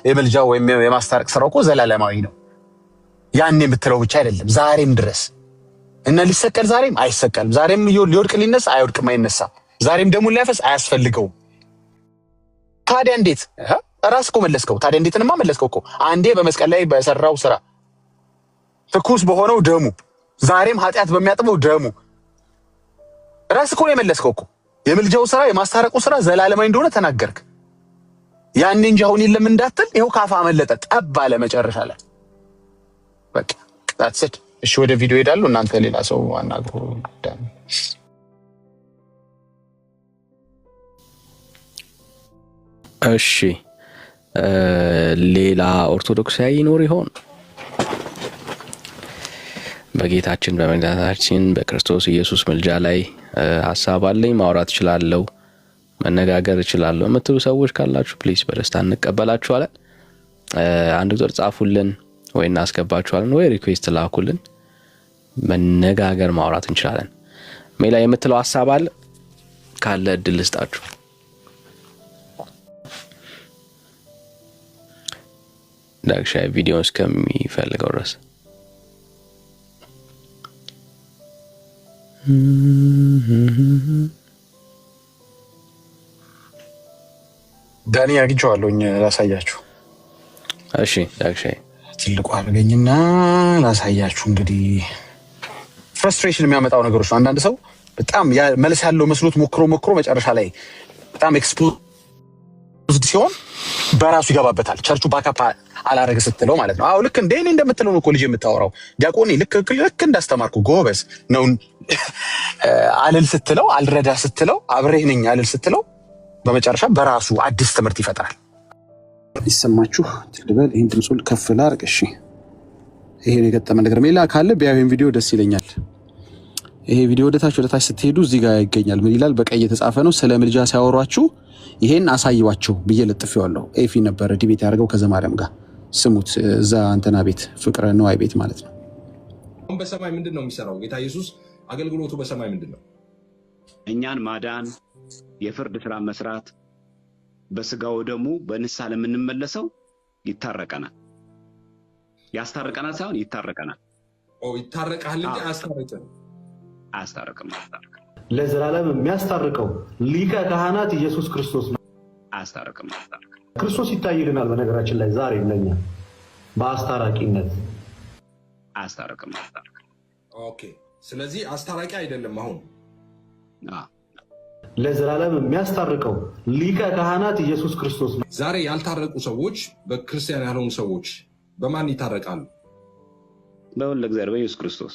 የመልጃው ወይም የማስታረቅ ስራው እኮ ዘላለማዊ ነው ያኔ የምትለው ብቻ አይደለም ዛሬም ድረስ እና ሊሰቀል ዛሬም አይሰቀልም። ዛሬም ሊወድቅ ሊነሳ አይወድቅም አይነሳም። ዛሬም ደግሞ ሊያፈስ አያስፈልገውም። ታዲያ እንዴት ራስ እኮ መለስከው። ታዲያ እንዴትንማ መለስከው እኮ አንዴ በመስቀል ላይ በሰራው ስራ ትኩስ በሆነው ደሙ ዛሬም ኃጢአት በሚያጥበው ደሙ ራስ እኮ ነው የመለስከው እኮ። የምልጃው ስራ የማስታረቁ ስራ ዘላለማዊ እንደሆነ ተናገርክ። ያኔ እንጂ አሁን የለም እንዳትል ይኸው ካፋ አመለጠ ጠብ አለ መጨረሻ ላይ በቃ that's it። እሺ ወደ ቪዲዮ ሄዳለሁ። እናንተ ሌላ ሰው አናግሩ። እሺ ሌላ ኦርቶዶክሳዊ ይኖር ይሆን? በጌታችን በመድኃኒታችን በክርስቶስ ኢየሱስ ምልጃ ላይ ሐሳብ አለኝ፣ ማውራት እችላለሁ፣ መነጋገር እችላለሁ የምትሉ ሰዎች ካላችሁ ፕሊዝ በደስታ እንቀበላችኋለን። አንድ ቁጥር ጻፉልን ወይ እናስገባችኋለን ወይ ሪኩዌስት ላኩልን። መነጋገር ማውራት እንችላለን። ሜላ የምትለው ሐሳብ አለ ካለ እድል ልስጣችሁ። ዳግሻይ ቪዲዮ እስከሚፈልገው ድረስ ዳኒ አግኝቼዋለሁኝ ላሳያችሁ። እሺ ዳግሻይ ትልቁ አድርገኝና ላሳያችሁ። እንግዲህ ፍራስትሬሽን የሚያመጣው ነገሮች ነው። አንዳንድ ሰው በጣም መልስ ያለው መስሎት ሞክሮ መጨረሻ ላይ በጣም ኤክስፖዝድ ሲሆን በራሱ ይገባበታል። ቸርቹ ባካፓ አላረገ ስትለው ማለት ነው። አዎ ልክ እንደ እኔ እንደምትለው ነው እኮ ልጅ የምታወራው ዲያቆኔ ልክ እንዳስተማርኩ ጎበዝ ነው አልል ስትለው አልረዳ ስትለው አብሬህ ነኝ አልል ስትለው በመጨረሻ በራሱ አዲስ ትምህርት ይፈጥራል። ይሰማችሁ ትልበል ይሄን ድምጹን ከፍ ላድርግ። እሺ ይሄን የገጠመ ነገር ሜላ ካለ ቢያዩን ቪዲዮ ደስ ይለኛል። ይሄ ቪዲዮ ወደታች ስትሄዱ እዚህ ጋር ይገኛል። ምን ይላል? በቀይ የተጻፈ ነው። ስለ ምልጃ ሲያወሯችሁ ይሄን አሳይዋቸው ብዬ ለጥፌዋለሁ። ኤፊ ነበር ዲቤት ያደርገው ከዘማርያም ጋር ስሙት። እዛ አንተና ቤት ፍቅረ ነዋይ ቤት ማለት ነው። በሰማይ ምንድነው የሚሰራው? ጌታ ኢየሱስ አገልግሎቱ በሰማይ ምንድነው? እኛን ማዳን፣ የፍርድ ስራ መስራት፣ በስጋው ደግሞ በንስሐ ለምንመለሰው ይታረቀናል። ያስታርቀናል ሳይሆን ይታረቀናል። ይታረቃል እንጂ አያስታርቅም። አያስታርቅም። ለዘላለም የሚያስታርቀው ሊቀ ካህናት ኢየሱስ ክርስቶስ ነው። አያስታርቅም። ክርስቶስ ይታይልናል። በነገራችን ላይ ዛሬ ለኛ በአስታራቂነት አያስታርቅም። ኦኬ፣ ስለዚህ አስታራቂ አይደለም። አሁን ለዘላለም የሚያስታርቀው ሊቀ ካህናት ኢየሱስ ክርስቶስ ነው። ዛሬ ያልታረቁ ሰዎች በክርስቲያን ያልሆኑ ሰዎች በማን ይታረቃሉ? በወልደ እግዚአብሔር በኢየሱስ ክርስቶስ።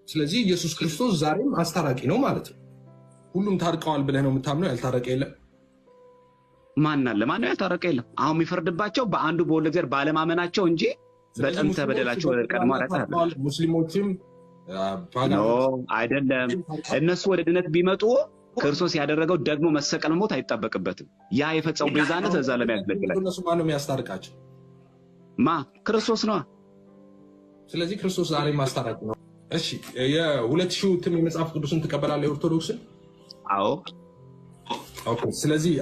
ስለዚህ ኢየሱስ ክርስቶስ ዛሬም አስታራቂ ነው ማለት ነው። ሁሉም ታርቀዋል ብለህ ነው የምታምነው? ያልታረቀ የለም? ማን አለ? ማን ያልታረቀ የለም? አሁን የሚፈርድባቸው በአንዱ በወልደ እግዚአብሔር ባለማመናቸው እንጂ በጥንተ በደላቸው ቀድሞ አላጣለ። ሙስሊሞችም አይደለም። እነሱ ወደ ድነት ቢመጡ ክርስቶስ ያደረገው ደግሞ መሰቀል ሞት አይጠበቅበትም። ያ የፈጸመው ቤዛነት እዛ ለሚያገለግላል። እነሱ ማን ነው የሚያስታርቃቸው? ክርስቶስ ነው። ስለዚህ ክርስቶስ ዛሬ ማስታረቅ ነው። እሺ፣ የ2000 እትም የመጽሐፍ ቅዱስን ትቀበላለህ? የኦርቶዶክስን? አዎ። ኦኬ። ስለዚህ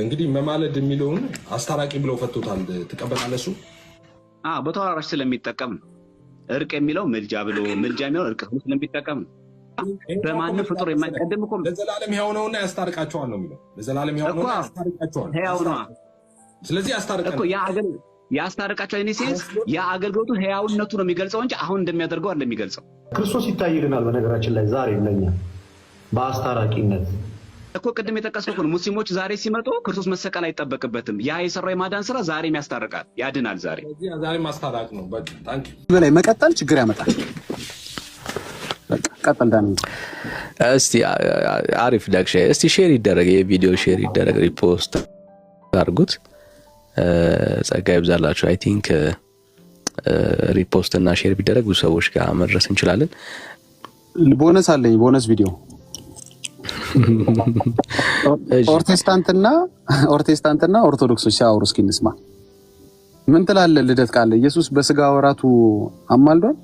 እንግዲህ መማለድ የሚለውን አስታራቂ ብለው ፈቶታል። ትቀበላለህ? እሱ በተዋራሽ ስለሚጠቀም ነው። እርቅ የሚለው ምልጃ ብሎ ምልጃ የሚለው እርቅ ስለሚጠቀም ነው። በማንም ፍጡር የማይቀደም እኮ ለዘላለም ሕያው ነውና ያስታርቃቸዋል ነው የሚለው። ለዘላለም ሕያው ነውና ያስታርቃቸዋል። ሕያው ነው። ስለዚህ ያስታርቃል እኮ ያስታርቃቸው ሴንስ የአገልግሎቱ ሕያውነቱ ነው የሚገልጸው እንጂ አሁን እንደሚያደርገው አይደለም የሚገልጸው። ክርስቶስ ይታይልናል። በነገራችን ላይ ዛሬ ለኛ በአስታራቂነት እኮ ቅድም የጠቀስኩት ነው። ሙስሊሞች ዛሬ ሲመጡ ክርስቶስ መሰቀል አይጠበቅበትም። ያ የሰራው የማዳን ስራ ዛሬም ያስታርቃል፣ ያድናል። ዛሬ ማስታረቅ ነው። በቃ ታንኪ በላይ መቀጠል ችግር ያመጣል። በቃ ቀጠል ዳን። እስቲ አሪፍ ዳክሻ፣ እስቲ ሼር ይደረግ፣ የቪዲዮ ሼር ይደረግ፣ ሪፖስት አድርጉት። ጸጋ ይብዛላችሁ። አይ ቲንክ ሪፖስት እና ሼር ቢደረግ ብዙ ሰዎች ጋር መድረስ እንችላለን። ቦነስ አለኝ፣ ቦነስ ቪዲዮ ኦርቴስታንትና ኦርቶዶክሶች ሲያወሩ እስኪ እንስማ። ምን ትላለህ? ልደት ቃል ኢየሱስ በስጋ ወራቱ አማልዷል?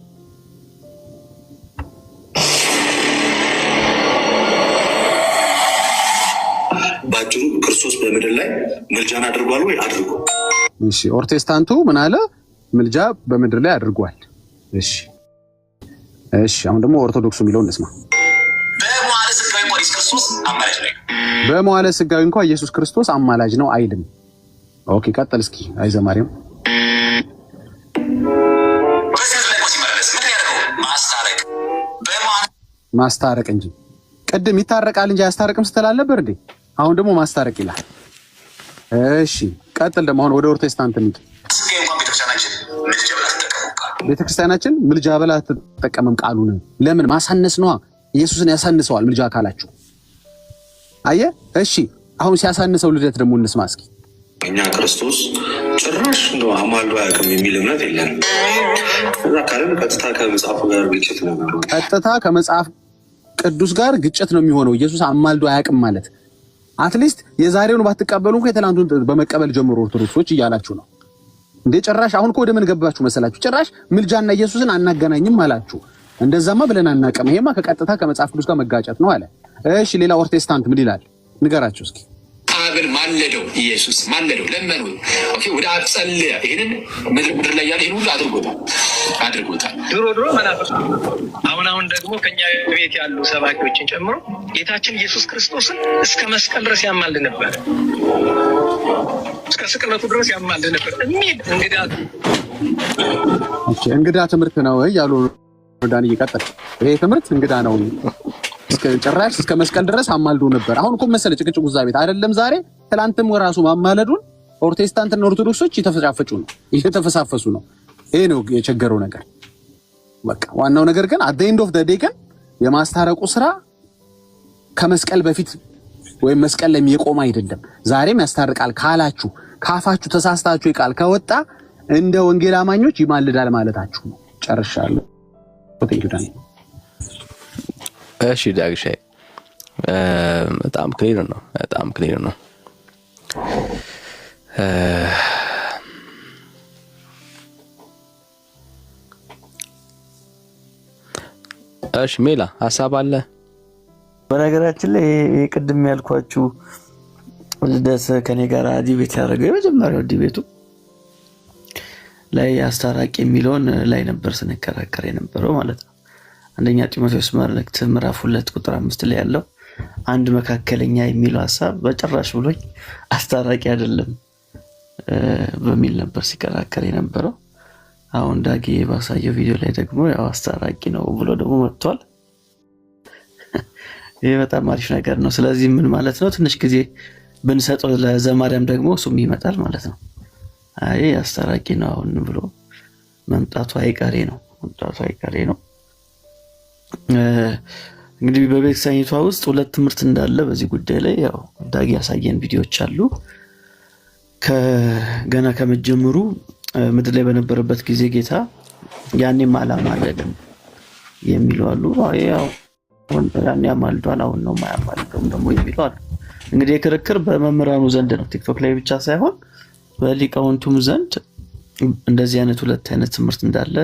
ባጭሩ ክርስቶስ በምድር ላይ ምልጃን አድርጓል ወይ? አድርጓል። እሺ፣ ኦርቴስታንቱ ምን አለ? ምልጃ በምድር ላይ አድርጓል። እሺ፣ አሁን ደግሞ ኦርቶዶክሱ የሚለውን እንስማ። በመዋዕለ ሥጋዌ እንኳን ኢየሱስ ክርስቶስ አማላጅ ነው አይልም። ኦኬ፣ ቀጥል እስኪ አይዘማሪም። ማስታረቅ እንጂ ቅድም ይታረቃል እንጂ አያስታርቅም ስትል አልነበር እንዴ? አሁን ደግሞ ማስታረቅ ይላል። እሺ፣ ቀጥል ደግሞ አሁን ወደ ኦርቶዶክስ እንሂድ። ቤተክርስቲያናችን ምልጃ ብላ አትጠቀምም ቃሉን። ለምን? ማሳነስ ነዋ። ኢየሱስን ያሳንሰዋል ምልጃ ካላችሁ። አየ፣ እሺ፣ አሁን ሲያሳንሰው ልደት ደግሞ እንስማ እስኪ። እኛ ክርስቶስ ጭራሽ ነው አማልዶ አያውቅም የሚል እምነት የለንም። ከዛ ካለም ቀጥታ ከመጽሐፉ ጋር ግጭት ነው። ቀጥታ ከመጽሐፍ ቅዱስ ጋር ግጭት ነው የሚሆነው። ኢየሱስ አማልዶ አያውቅም ማለት አትሊስት የዛሬውን ባትቀበሉ እንኳን የትላንቱን በመቀበል ጀምሮ ኦርቶዶክሶች እያላችሁ ነው እንዴ? ጭራሽ አሁን እኮ ወደ ምን ገባችሁ መሰላችሁ? ጭራሽ ምልጃና ኢየሱስን አናገናኝም አላችሁ። እንደዛማ ብለን አናውቅም። ይሄማ ከቀጥታ ከመጽሐፍ ቅዱስ ጋር መጋጨት ነው አለ። እሺ፣ ሌላ ኦርቶዶክስ ምን ይላል? ንገራችሁ እስኪ። አብን ማለደው፣ ኢየሱስ ማለደው፣ ለመኑ። ኦኬ፣ ወደ አብ ጸለየ። ይሄንን ምድር ላይ ያለ ይሄን ሁሉ አድርጎታል። ድሮ መናፍቅ፣ አሁን ደግሞ ከኛ ቤት ያሉ ሰባኪዎችን ጨምሮ ጌታችን ኢየሱስ ክርስቶስን እስከ መስቀል ድረስ ያማልድ ነበር፣ እስከ ስቅለቱ ድረስ ያማልድ ነበር የሚል እንግዳ ትምህርት ነው ያሉ ዳን እየቀጠለ ይሄ ትምህርት እንግዳ ነው። ጭራሽ እስከ መስቀል ድረስ አማልዶ ነበር። አሁን እኮ መሰለ ጭቅጭቁ እዛ ቤት አይደለም ዛሬ ትላንትም ወራሱ ማማለዱን ኦርቶዶክስና ኦርቶዶክሶች እየተፈጫፈጩ ነው፣ እየተፈሳፈሱ ነው። ይሄ ነው የቸገረው ነገር። በቃ ዋናው ነገር ግን at the end of the day ግን የማስታረቁ ስራ ከመስቀል በፊት ወይም መስቀል ላይ የቆመ አይደለም። ዛሬም ያስታርቃል ካላችሁ ካፋችሁ ተሳስታችሁ ቃል ከወጣ እንደ ወንጌል አማኞች ይማልዳል ማለታችሁ ነው። ጨርሻለሁ። እሺ ዳግሻይ፣ በጣም ክሊር ነው፣ በጣም ክሊር ነው። እሺ ሜላ ሀሳብ አለ? በነገራችን ላይ ቅድም ያልኳችሁ ልደት ከኔ ጋር ዲቤት ያደረገው የመጀመሪያው ዲቤቱ ላይ አስታራቂ የሚለውን ላይ ነበር ስንከራከር የነበረው ማለት ነው። አንደኛ ጢሞቴዎስ መልእክት ምዕራፍ 2 ቁጥር 5 ላይ ያለው አንድ መካከለኛ የሚለው ሐሳብ በጭራሽ ብሎኝ አስታራቂ አይደለም በሚል ነበር ሲከራከር የነበረው። አሁን ዳጊ ባሳየው ቪዲዮ ላይ ደግሞ ያው አስታራቂ ነው ብሎ ደግሞ መጥቷል። ይሄ በጣም አሪፍ ነገር ነው። ስለዚህ ምን ማለት ነው? ትንሽ ጊዜ ብንሰጠው ለዘማርያም ደግሞ እሱም ይመጣል ማለት ነው። አይ አስታራቂ ነው አሁን ብሎ መምጣቱ አይቀሬ ነው። እንግዲህ በቤተክርስቲያኒቷ ውስጥ ሁለት ትምህርት እንዳለ በዚህ ጉዳይ ላይ ያው ዳጊ ያሳየን ቪዲዮዎች አሉ። ገና ከመጀመሩ ምድር ላይ በነበረበት ጊዜ ጌታ ያኔም አላማለደም የሚሉ አሉ። ያው ያኔ አማልዷል አሁን ነው ማያማልደውም ደግሞ የሚሉ አሉ። እንግዲህ የክርክር በመምህራኑ ዘንድ ነው፣ ቲክቶክ ላይ ብቻ ሳይሆን በሊቃውንቱም ዘንድ እንደዚህ አይነት ሁለት አይነት ትምህርት እንዳለ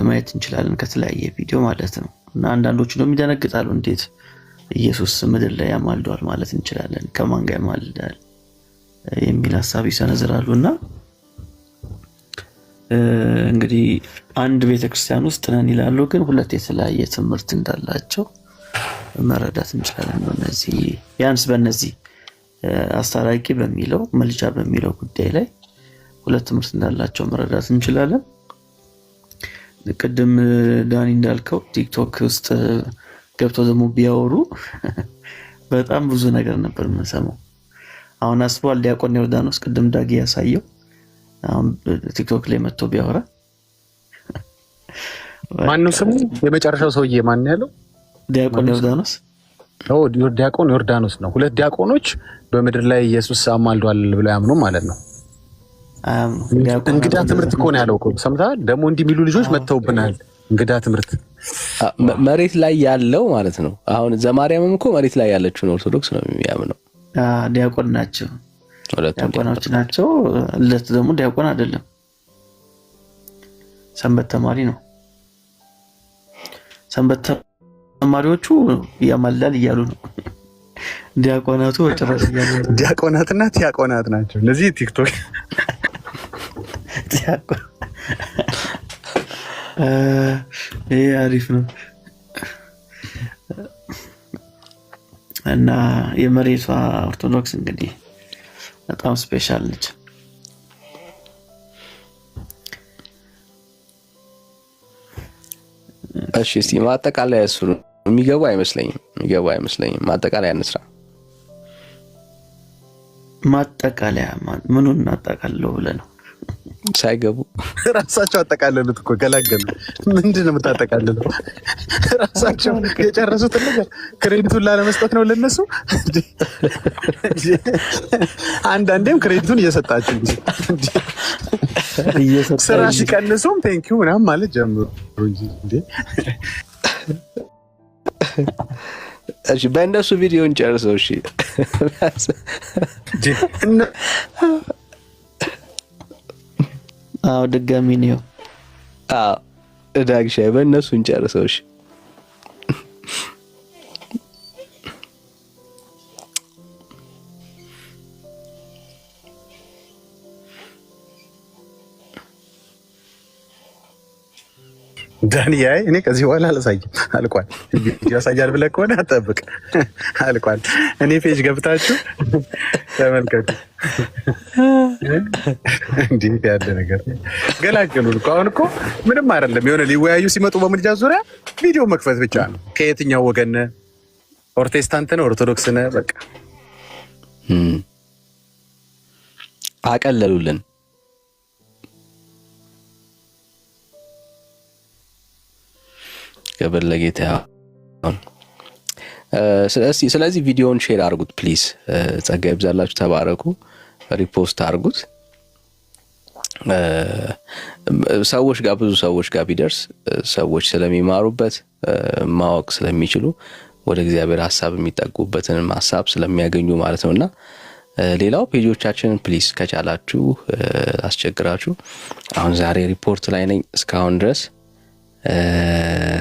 ማየት እንችላለን ከተለያየ ቪዲዮ ማለት ነው። እና አንዳንዶቹ ደግሞ ይደነግጣሉ። እንዴት ኢየሱስ ምድር ላይ ያማልዷል ማለት እንችላለን? ከማን ጋር ያማልዳል የሚል ሐሳብ ይሰነዝራሉ። እና እንግዲህ አንድ ቤተክርስቲያን ውስጥ ነን ይላሉ፣ ግን ሁለት የተለያየ ትምህርት እንዳላቸው መረዳት እንችላለን። በእነዚህ ቢያንስ በእነዚህ አስታራቂ በሚለው መልጃ በሚለው ጉዳይ ላይ ሁለት ትምህርት እንዳላቸው መረዳት እንችላለን። ቅድም ዳኒ እንዳልከው ቲክቶክ ውስጥ ገብተው ደግሞ ቢያወሩ በጣም ብዙ ነገር ነበር የምንሰማው። አሁን አስቧል ዲያቆን ዮርዳኖስ ቅድም ዳጊ ያሳየው አሁን ቲክቶክ ላይ መጥቶ ቢያወራ ማን ነው ስሙ? የመጨረሻው ሰውዬ ማን ያለው? ዲያቆን ዮርዳኖስ። ዲያቆን ዮርዳኖስ ነው። ሁለት ዲያቆኖች በምድር ላይ ኢየሱስ አማልዷል ብለው ያምኑ ማለት ነው። እንግዳ ትምህርት እኮ ነው ያለው እኮ ሰምተሃል? ደግሞ እንዲህ የሚሉ ልጆች መጥተውብናል። እንግዳ ትምህርት መሬት ላይ ያለው ማለት ነው። አሁን ዘማርያምም እኮ መሬት ላይ ያለችውን ኦርቶዶክስ ነው የሚያምነው። ዲያቆን ናቸው፣ ዲያቆኖች ናቸው። ልደት ደግሞ ዲያቆን አይደለም፣ ሰንበት ተማሪ ነው። ሰንበት ተማሪዎቹ ያማልዳል እያሉ ነው። ዲያቆናቱ ወጭራሽ እያሉ ነው። ዲያቆናትና ዲያቆናት ናቸው እነዚህ ቲክቶክ ዲያቆን። ይሄ አሪፍ ነው። እና የመሬቷ ኦርቶዶክስ እንግዲህ በጣም ስፔሻል ነች። እሺ እስቲ ማጠቃለያ እሱ የሚገባ አይመስለኝም። ማጠቃለያ እንስራ። ማጠቃለያ ምኑን እናጠቃልለው ብለህ ነው? ሳይገቡ ራሳቸው አጠቃለሉት እኮ ገላገሉ። ምንድን ነው የምታጠቃልለው? ራሳቸው የጨረሱትን ነገር ክሬዲቱን ላለመስጠት ነው ለነሱ። አንዳንዴም ክሬዲቱን እየሰጣችሁ ስራ ሲቀንሱም ቴንኪው ምናምን ማለት ጀምሩ እንጂ እንዴ። እሺ በእነሱ ቪዲዮን ጨርሰው። እሺ አዎ ድጋሚ ነው። አዎ ዳግሻይ በእነሱ እንጨርሰው። እሺ ዳንያይ እኔ ከዚህ በኋላ አላሳይም፣ አልቋል። ያሳያል ብለህ ከሆነ አጠብቅ፣ አልቋል። እኔ ፔጅ ገብታችሁ ተመልከቱ። እንዲህ ያለ ነገር ገላገሉን እኮ። አሁን እኮ ምንም አይደለም። የሆነ ሊወያዩ ሲመጡ በምልጃ ዙሪያ ቪዲዮ መክፈት ብቻ ነው። ከየትኛው ወገን ነህ? ፕሮቴስታንት ነህ? ኦርቶዶክስ ነህ? በቃ አቀለሉልን። ገበል ለጌታ። ስለዚህ ቪዲዮውን ሼር አድርጉት ፕሊዝ። ጸጋ ይብዛላችሁ፣ ተባረኩ። ሪፖስት አድርጉት ሰዎች ጋር፣ ብዙ ሰዎች ጋር ቢደርስ ሰዎች ስለሚማሩበት ማወቅ ስለሚችሉ ወደ እግዚአብሔር ሐሳብ የሚጠጉበትን ሐሳብ ስለሚያገኙ ማለት ነውና ሌላው ፔጆቻችንን ፕሊዝ ከቻላችሁ አስቸግራችሁ። አሁን ዛሬ ሪፖርት ላይ ነኝ እስካሁን ድረስ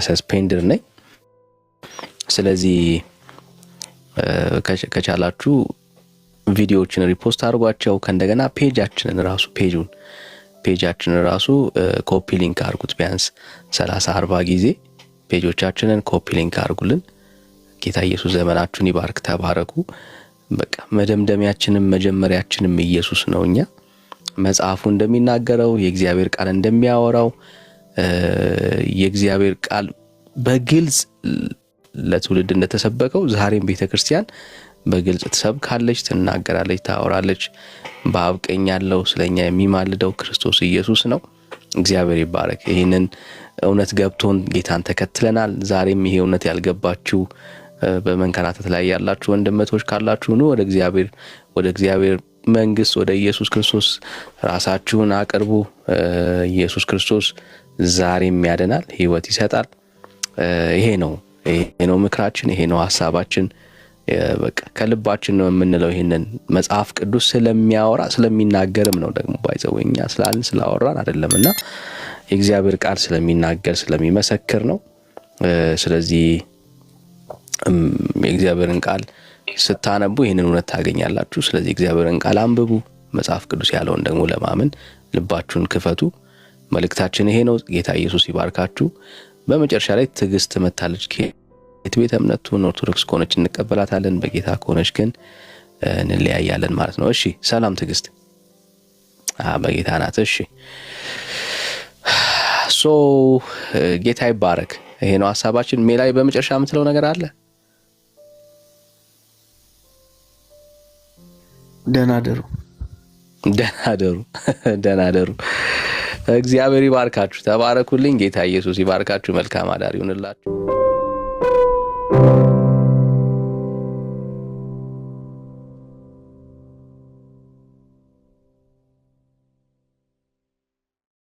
ሰስፔንደር ነኝ። ስለዚህ ከቻላችሁ ቪዲዮዎችን ሪፖስት አድርጓቸው። ከእንደገና ፔጃችንን ራሱ ኮፒ ሊንክ አድርጉት። ቢያንስ 30-40 ጊዜ ፔጆቻችንን ኮፒ ሊንክ አድርጉልን። ጌታ ኢየሱስ ዘመናችሁን ይባርክ። ተባረኩ። በቃ መደምደሚያችንም መጀመሪያችንም ኢየሱስ ነው። እኛ መጽሐፉ እንደሚናገረው የእግዚአብሔር ቃል እንደሚያወራው የእግዚአብሔር ቃል በግልጽ ለትውልድ እንደተሰበከው ዛሬም ቤተክርስቲያን በግልጽ ትሰብካለች፣ ትናገራለች፣ ታወራለች። በአብ ቀኝ ያለው ስለኛ የሚማልደው ክርስቶስ ኢየሱስ ነው። እግዚአብሔር ይባረክ። ይህንን እውነት ገብቶን ጌታን ተከትለናል። ዛሬም ይሄ እውነት ያልገባችሁ በመንከራተት ላይ ያላችሁ ወንድመቶች ካላችሁ ኑ ወደ እግዚአብሔር መንግስት ወደ ኢየሱስ ክርስቶስ ራሳችሁን አቅርቡ። ኢየሱስ ክርስቶስ ዛሬም ያድናል፣ ህይወት ይሰጣል። ይሄ ነው ምክራችን፣ ይሄ ነው ሐሳባችን። በቃ ከልባችን ነው የምንለው። ይሄንን መጽሐፍ ቅዱስ ስለሚያወራ ስለሚናገርም ነው ደግሞ ባይዘውኛ ስላወራን አይደለምና የእግዚአብሔር ቃል ስለሚናገር ስለሚመሰክር ነው። ስለዚህ የእግዚአብሔርን ቃል ስታነቡ ይሄንን እውነት ታገኛላችሁ። ስለዚህ እግዚአብሔርን ቃል አንብቡ። መጽሐፍ ቅዱስ ያለውን ደግሞ ለማመን ልባችሁን ክፈቱ። መልእክታችን ይሄ ነው። ጌታ ኢየሱስ ይባርካችሁ። በመጨረሻ ላይ ትዕግስት መታለች። ቤተ እምነቱን ኦርቶዶክስ ከሆነች እንቀበላታለን፣ በጌታ ከሆነች ግን እንለያያለን ማለት ነው። እሺ ሰላም ትዕግስት በጌታ ናት። እሺ ጌታ ይባረክ። ይሄ ነው ሐሳባችን። ሜላይ በመጨረሻ የምትለው ነገር አለ? ደህና ደሩ። እግዚአብሔር ይባርካችሁ። ተባረኩልኝ። ጌታ ኢየሱስ ይባርካችሁ። መልካም አዳር ይሁንላችሁ።